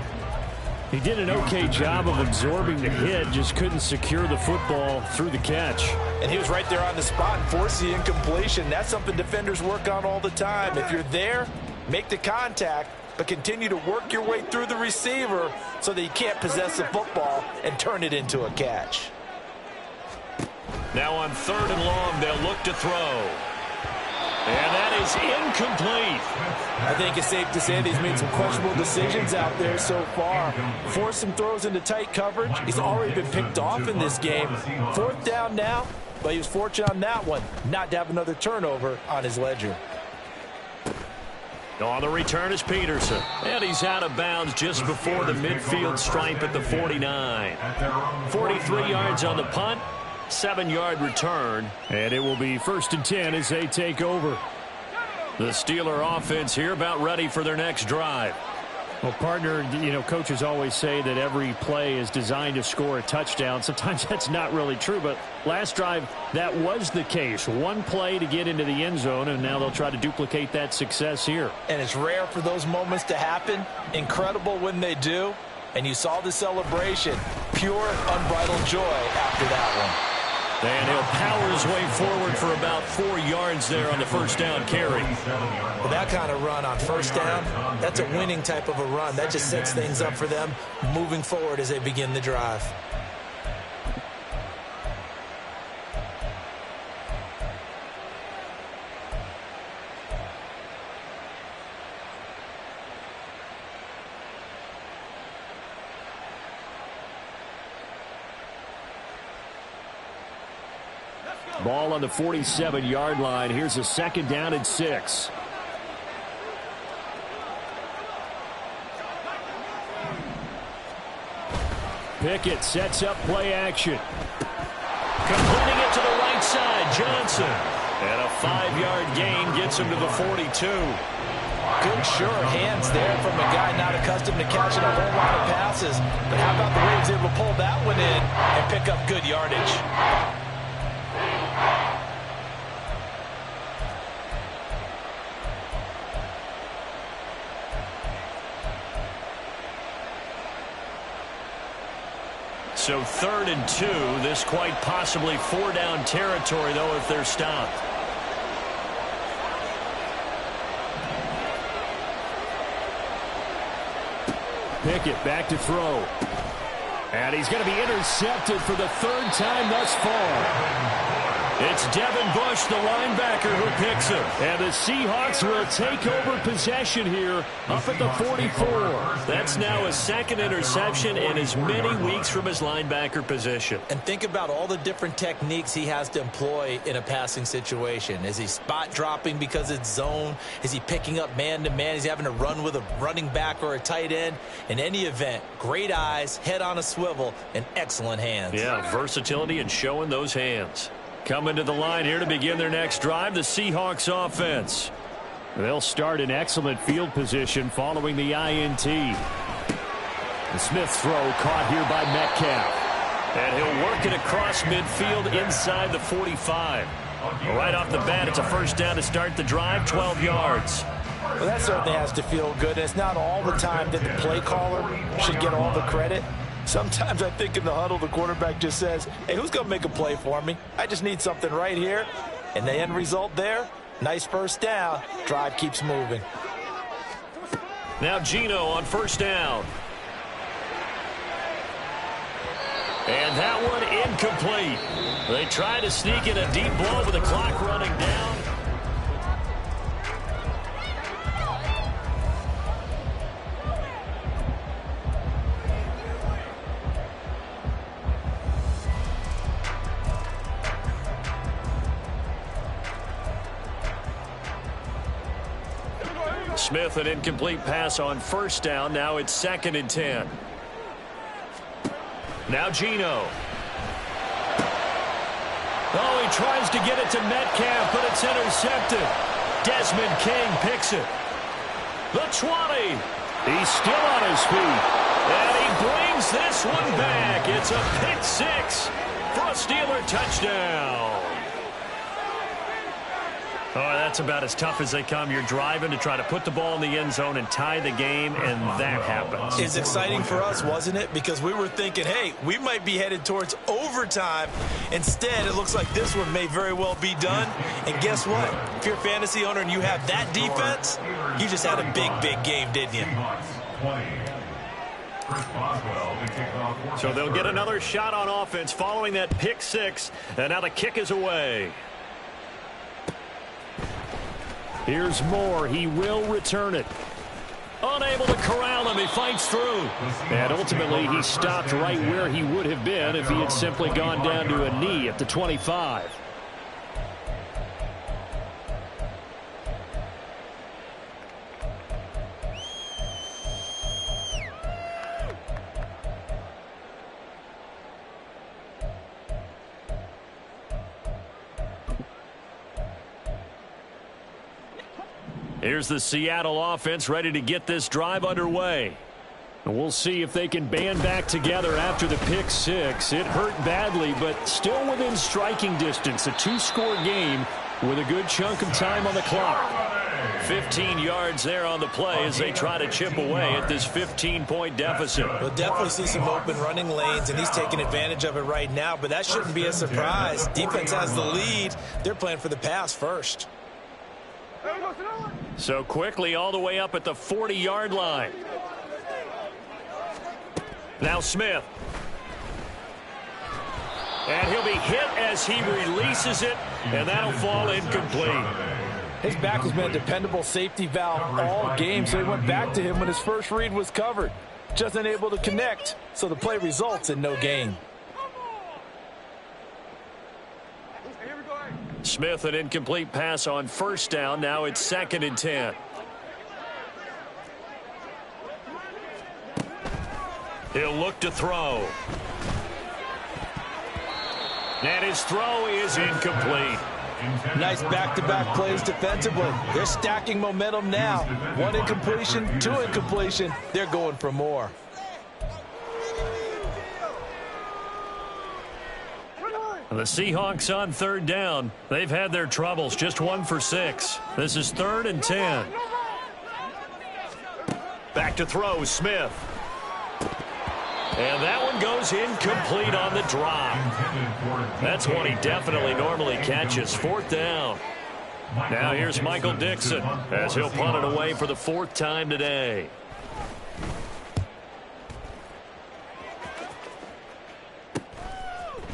He did an okay job of absorbing the hit, just couldn't secure the football through the catch. And he was right there on the spot and forced the incompletion. That's something defenders work on all the time. If you're there, make the contact, but continue to work your way through the receiver so that you can't possess the football and turn it into a catch. Now on 3rd and long, they'll look to throw. And that is incomplete. I think it's safe to say that he's made some questionable decisions out there so far. Forced some throws into tight coverage. He's already been picked off in this game. 4th down now, but he was fortunate on that one not to have another turnover on his ledger. On the return is Peterson. And he's out of bounds just before the midfield stripe at the 49. 43 yards on the punt, 7-yard return. And it will be 1st and 10 as they take over. The Steeler offense here about ready for their next drive. Well, partner, coaches always say that every play is designed to score a touchdown. Sometimes that's not really true, but last drive, that was the case. 1 play to get into the end zone, and now they'll try to duplicate that success here. And it's rare for those moments to happen. Incredible when they do. And you saw the celebration. Pure, unbridled joy after that one. And he'll power his way forward for about 4 yards there on the 1st down carry. With that kind of run on 1st down, that's a winning type of a run. That just sets things up for them moving forward as they begin the drive. Ball on the 47-yard line. Here's a 2nd down and 6. Pickett sets up play action. Completing it to the right side. Johnson. And a 5-yard gain gets him to the 42. Good, sure hands there from a guy not accustomed to catching a whole lot of passes. But how about the way he was able to pull that one in and pick up good yardage? So 3rd and 2. This quite possibly 4-down territory, though, if they're stopped. Pickett back to throw. And he's going to be intercepted for the 3rd time thus far. It's Devin Bush, the linebacker, who picks him. And the Seahawks will take over possession here up at the 44. That's now his 2nd interception in as many weeks from his linebacker position. And think about all the different techniques he has to employ in a passing situation. Is he spot dropping because it's zone? Is he picking up man-to-man? Is he having to run with a running back or a tight end? In any event, great eyes, head on a swivel, and excellent hands. Yeah, versatility and showing those hands. Coming to the line here to begin their next drive, the Seahawks offense. They'll start in excellent field position following the INT. The Smith throw caught here by Metcalf. And he'll work it across midfield inside the 45. Right off the bat, it's a 1st down to start the drive, 12 yards. Well, that certainly has to feel good. And it's not all the time that the play caller should get all the credit. Sometimes I think in the huddle, the quarterback just says, hey, who's going to make a play for me? I just need something right here. And the end result there, nice 1st down. Drive keeps moving. Now Geno on 1st down. And that one incomplete. They try to sneak in a deep ball with the clock running down. Smith, an incomplete pass on 1st down. Now it's 2nd and 10. Now Geno. Oh, he tries to get it to Metcalf, but it's intercepted. Desmond King picks it. The 20. He's still on his feet. And he brings this one back. It's a pick 6 for a Steeler touchdown. Oh, that's about as tough as they come. You're driving to try to put the ball in the end zone and tie the game, and that happens. It's exciting for us, wasn't it? Because we were thinking, hey, we might be headed towards overtime. Instead, it looks like this one may very well be done. And guess what? If you're a fantasy owner and you have that defense, you just had a big, big game, didn't you? So they'll get another shot on offense following that pick 6, and now the kick is away. Here's Moore. He will return it. Unable to corral him. He fights through. And ultimately, he stopped right where he would have been if he had simply gone down to a knee at the 25. Here's the Seattle offense ready to get this drive underway. And we'll see if they can band back together after the pick 6. It hurt badly, but still within striking distance. A 2-score game with a good chunk of time on the clock. 15 yards there on the play as they try to chip away at this 15-point deficit. We'll definitely see some open running lanes, and he's taking advantage of it right now, but that shouldn't be a surprise. Defense has the lead. They're playing for the pass first. So quickly all the way up at the 40-yard line. Now Smith. And he'll be hit as he releases it, and that'll fall incomplete. His back has been a dependable safety valve all game, so he went back to him when his first read was covered. Just unable to connect, so the play results in no gain. Smith, an incomplete pass on 1st down. Now it's 2nd and 10. He'll look to throw. And his throw is incomplete. Nice back-to-back plays defensively. They're stacking momentum now. 1 incompletion, 2 incompletion. They're going for more. The Seahawks on 3rd down. They've had their troubles, just 1 for 6. This is 3rd and 10. Back to throw, Smith. And that one goes incomplete on the drop. That's one he definitely normally catches. 4th down. Now here's Michael Dixon as he'll punt it away for the 4th time today.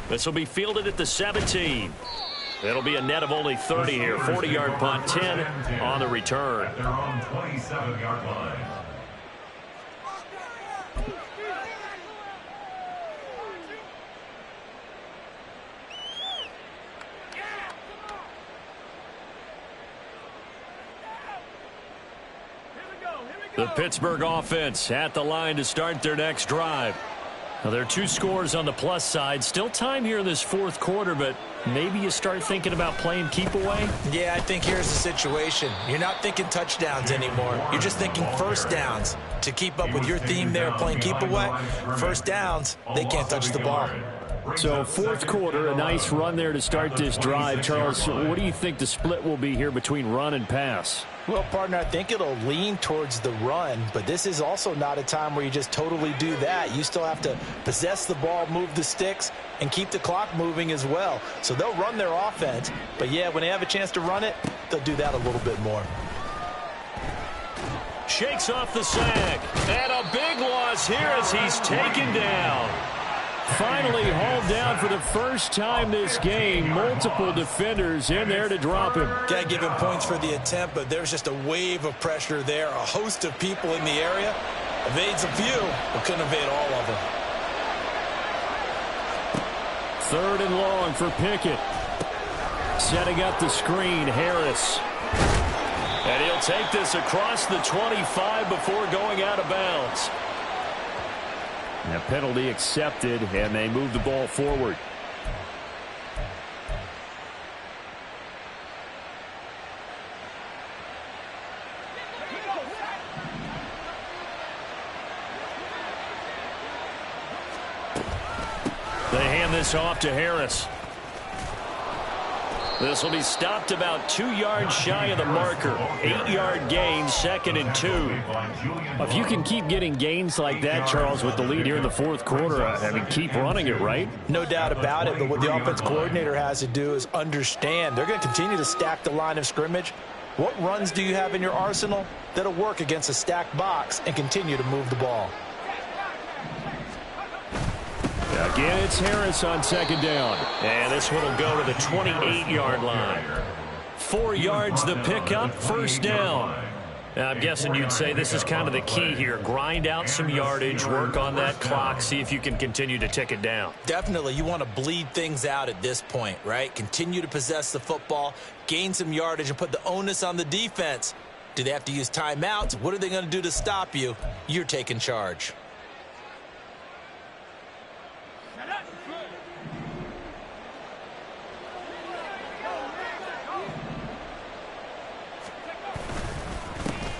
This will be fielded at the 17. It'll be a net of only 30 here. 40-yard punt, 10 on the return. At their own 27-yard line. The Pittsburgh offense at the line to start their next drive. Now, there are 2 scores on the plus side. Still time here in this 4th quarter, but maybe you start thinking about playing keep away? Yeah, I think here's the situation. You're not thinking touchdowns anymore. You're just thinking first downs. To keep up with your theme there, playing keep away, first downs, they can't touch the ball. So 4th quarter, a nice run there to start this drive. Charles, what do you think the split will be here between run and pass? Well, partner, I think it'll lean towards the run, but this is also not a time where you just totally do that. You still have to possess the ball, move the sticks, and keep the clock moving as well. So they'll run their offense, but yeah, when they have a chance to run it, they'll do that a little bit more. Shakes off the sack, and a big loss here as he's taken down. Finally hauled down for the first time this game. Multiple defenders in there to drop him. Got to give him points for the attempt, but there's just a wave of pressure there. A host of people in the area. Evades a few, but couldn't evade all of them. 3rd and long for Pickett. Setting up the screen, Harris. And he'll take this across the 25 before going out of bounds. And a penalty accepted, and they move the ball forward. They hand this off to Harris. This will be stopped about 2 yards shy of the marker. 8-yard gain, 2nd and 2. If you can keep getting gains like that, Charles, with the lead here in the 4th quarter, I mean, keep running it, right? No doubt about it, but what the offense coordinator has to do is understand they're going to continue to stack the line of scrimmage. What runs do you have in your arsenal that'll work against a stacked box and continue to move the ball? Again, it's Harris on 2nd down. And this one will go to the 28-yard line. 4 yards the pickup, 1st down. Now, I'm guessing you'd say this is kind of the key here. Grind out some yardage, work on that clock, see if you can continue to tick it down. Definitely, you want to bleed things out at this point, right? Continue to possess the football, gain some yardage, and put the onus on the defense. Do they have to use timeouts? What are they going to do to stop you? You're taking charge.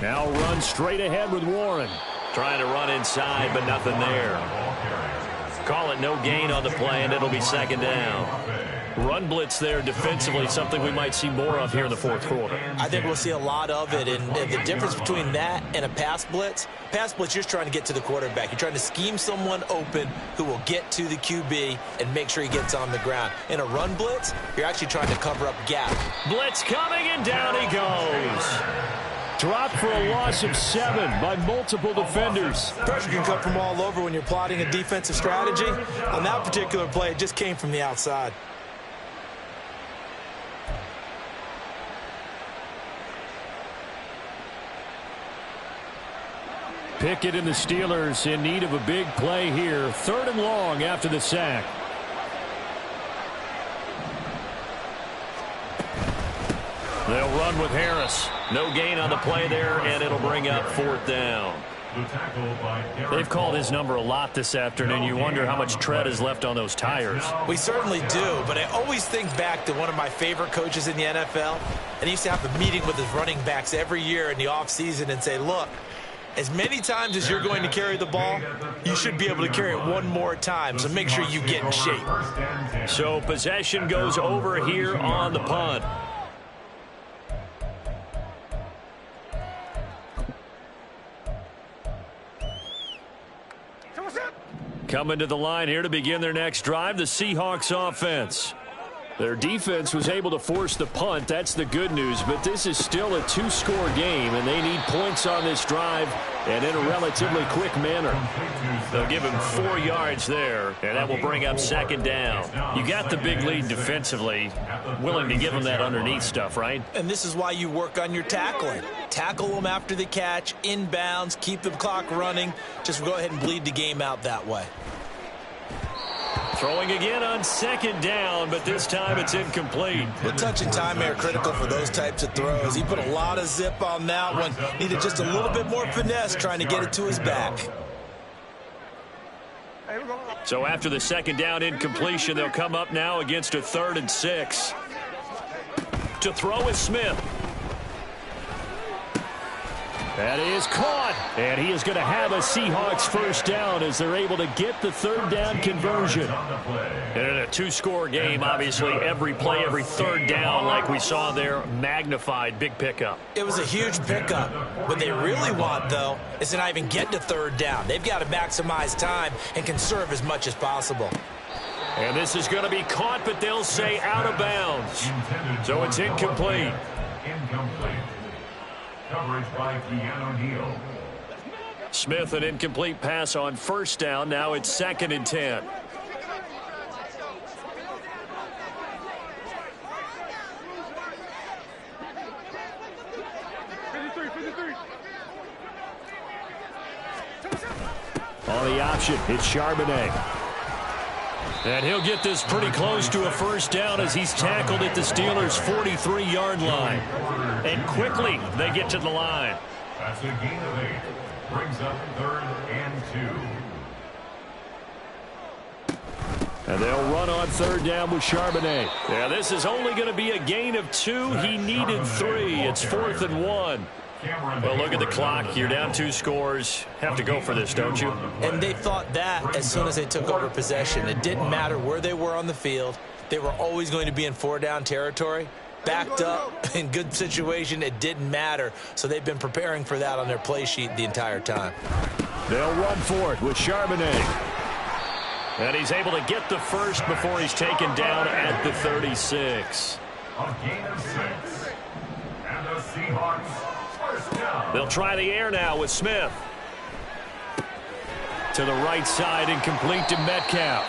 Now run straight ahead with Warren. Trying to run inside, but nothing there. Call it no gain on the play, and it'll be 2nd down. Run blitz there defensively, something we might see more of here in the 4th quarter. I think we'll see a lot of it, and the difference between that and a pass blitz, you're just trying to get to the quarterback. You're trying to scheme someone open who will get to the QB and make sure he gets on the ground. In a run blitz, you're actually trying to cover up gap. Blitz coming, and down he goes. Dropped for a loss of 7 by multiple defenders. Pressure can come from all over when you're plotting a defensive strategy. On that particular play, it just came from the outside. Pickett and the Steelers in need of a big play here. 3rd and long after the sack. They'll run with Harris. No gain on the play there, and it'll bring up 4th down. The tackle by Derek They've called his number a lot this afternoon. You wonder how much tread is left on those tires. We certainly do, but I always think back to one of my favorite coaches in the NFL, and he used to have a meeting with his running backs every year in the offseason and say, look, as many times as you're going to carry the ball, you should be able to carry it one more time, so make sure you get in shape. So possession goes over here on the punt. Coming to the line here to begin their next drive, the Seahawks offense. Their defense was able to force the punt. That's the good news, but this is still a two-score game, and they need points on this drive and in a relatively quick manner. They'll give him 4 yards there, and that will bring up second down. You got the big lead defensively, willing to give them that underneath stuff, right? And this is why you work on your tackling. Tackle them after the catch, inbounds, keep the clock running. Just go ahead and bleed the game out that way. Throwing again on second down, but this time it's incomplete. The touch and time are critical for those types of throws. He put a lot of zip on that one. Needed just a little bit more finesse trying to get it to his back. So after the second down incompletion, they'll come up now against a 3rd and 6. To throw is Smith. That is caught, and he is going to have a Seahawks first down as they're able to get the 3rd down conversion. And in a two-score game, obviously, every play, every 3rd down, like we saw there, magnified, big pickup. It was a huge pickup. What they really want, though, is to not even get to 3rd down. They've got to maximize time and conserve as much as possible. And this is going to be caught, but they'll say out of bounds. So it's incomplete. Incomplete. Coverage by Keanu Neal. Smith, an incomplete pass on first down. Now it's 2nd and 10. On the option, it's Charbonnet. And he'll get this pretty close to a first down as he's tackled at the Steelers' 43-yard line. And quickly, they get to the line. That's a gain of 8. Brings up 3rd and 2. And they'll run on 3rd down with Charbonnet. Yeah, this is only going to be a gain of 2. He needed 3. It's 4th and 1. Well, look at the clock. You're down 2 scores. Have to go for this, don't you? And they thought that as soon as they took over possession. It didn't matter where they were on the field. They were always going to be in 4-down territory. Backed up, in good situation, it didn't matter. So they've been preparing for that on their play sheet the entire time. They'll run for it with Charbonnet. And he's able to get the first before he's taken down at the 36. A gain of 6. And the Seahawks first down. They'll try the air now with Smith. To the right side, incomplete to Metcalf.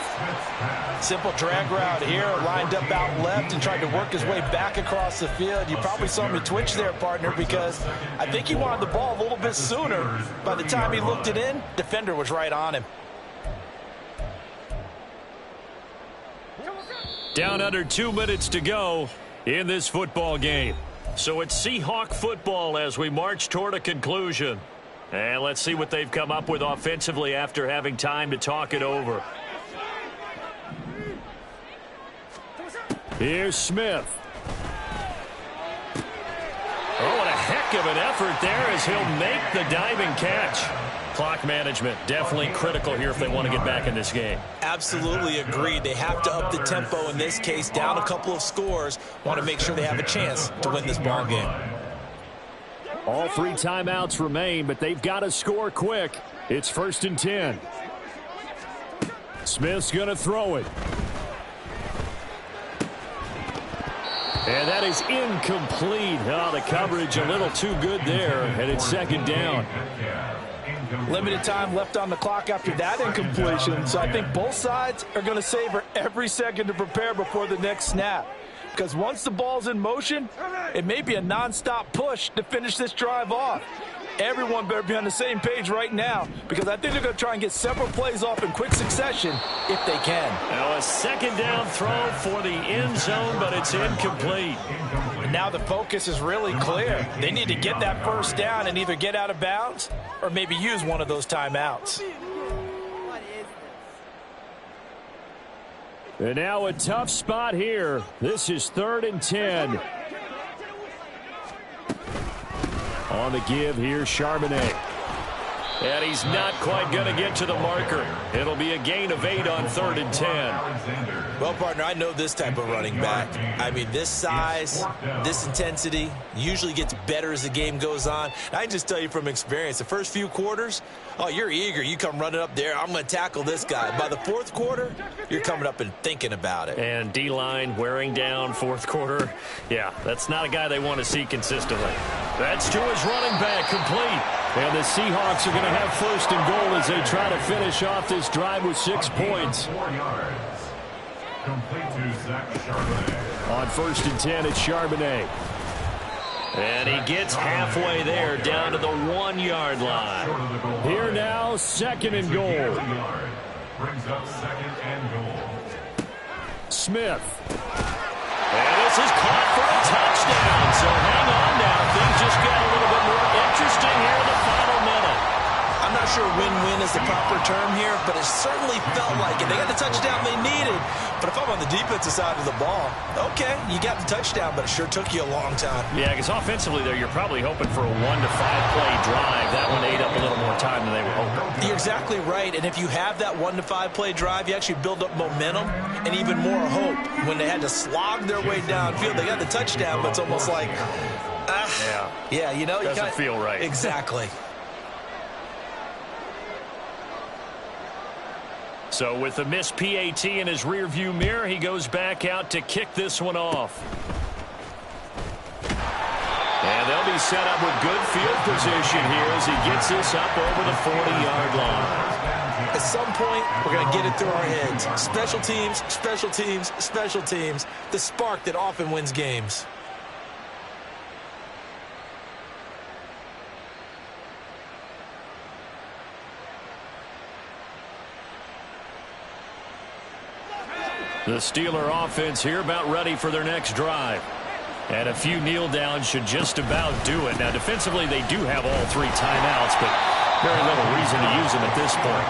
Simple drag route here, lined up out left and tried to work his way back across the field. You probably saw me twitch there, partner, because I think he wanted the ball a little bit sooner. By the time he looked it in, defender was right on him. Down under 2 minutes to go in this football game. So it's Seahawk football as we march toward a conclusion. And let's see what they've come up with offensively after having time to talk it over. Here's Smith. Oh, what a heck of an effort there as he'll make the diving catch. Clock management definitely critical here if they want to get back in this game. Absolutely agreed. They have to up the tempo in this case, down a couple of scores. Want to make sure they have a chance to win this ball game. All 3 timeouts remain, but they've got to score quick. It's 1st and 10. Smith's going to throw it. And that is incomplete. Oh, the coverage a little too good there, and it's 2nd down. Limited time left on the clock after that incompletion, so I think both sides are going to savor every second to prepare before the next snap. Because once the ball's in motion, it may be a nonstop push to finish this drive off. Everyone better be on the same page right now, because I think they're going to try and get several plays off in quick succession if they can. Now a second down throw for the end zone, but it's incomplete. And now the focus is really clear. They need to get that first down and either get out of bounds or maybe use one of those timeouts. And now a tough spot here. This is 3rd and 10. On the give here, Charbonnet. And he's not quite going to get to the marker. It'll be a gain of 8 on 3rd and 10. Well, partner, I know this type of running back. I mean, this size, this intensity usually gets better as the game goes on. And I can just tell you from experience, the first few quarters, oh, you're eager. You come running up there, I'm going to tackle this guy. By the 4th quarter, you're coming up and thinking about it. And D-line wearing down 4th quarter. Yeah, that's not a guy they want to see consistently. That's to his running back, complete. And the Seahawks are going to have 1st and goal as they try to finish off this drive with 6 points. 4 yards. Complete to Zach Charbonnet. On 1st and 10, it's Charbonnet. And he gets halfway there, down to the 1-yard line. Here now, 2nd and goal. Brings up 2nd and goal. Smith. And this is caught for a touchdown. So hang on now. Things just got a little bit more interesting here in the final minute. I'm not sure win-win is the proper term here, but it certainly felt like it. They got the touchdown they needed. But if I'm on the defensive side of the ball, okay, you got the touchdown, but it sure took you a long time. Yeah, because offensively there, you're probably hoping for a 1 to 5 play drive. That one ate up a little more time than they were hoping. You're exactly right, and if you have that 1 to 5 play drive, you actually build up momentum and even more hope. When they had to slog their way downfield, they got the touchdown, but it's almost like, yeah, you know, doesn't feel right. Exactly. So with the missed PAT in his rearview mirror, he goes back out to kick this one off. And they'll be set up with good field position here as he gets this up over the 40-yard line. At some point, we're going to get it through our heads. Special teams, special teams, special teams. The spark that often wins games. The Steeler offense here about ready for their next drive. And a few kneel downs should just about do it. Now, defensively, they do have all 3 timeouts, but very little reason to use them at this point.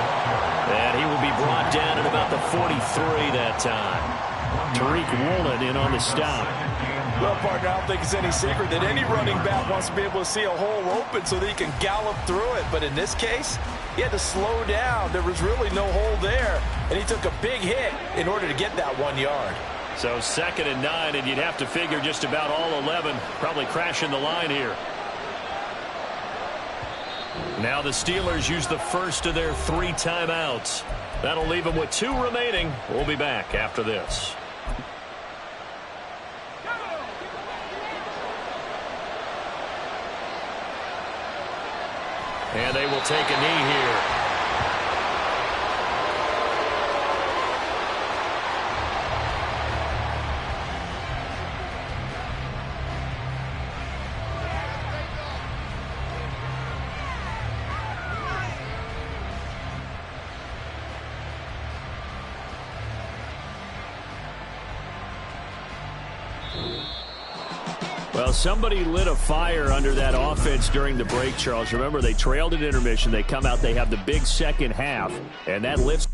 And he will be brought down at about the 43 that time. Tariq Woolen in on the stop. Well, partner, I don't think it's any secret that any running back wants to be able to see a hole open so that he can gallop through it. But in this case, he had to slow down. There was really no hole there, and he took a big hit in order to get that 1 yard. So 2nd and 9, and you'd have to figure just about all 11 probably crashing the line here. Now the Steelers use the first of their 3 timeouts. That'll leave them with 2 remaining. We'll be back after this. And they will take a knee here. Well, somebody lit a fire under that offense during the break, Charles. Remember, they trailed at intermission. They come out, they have the big second half, and that lifts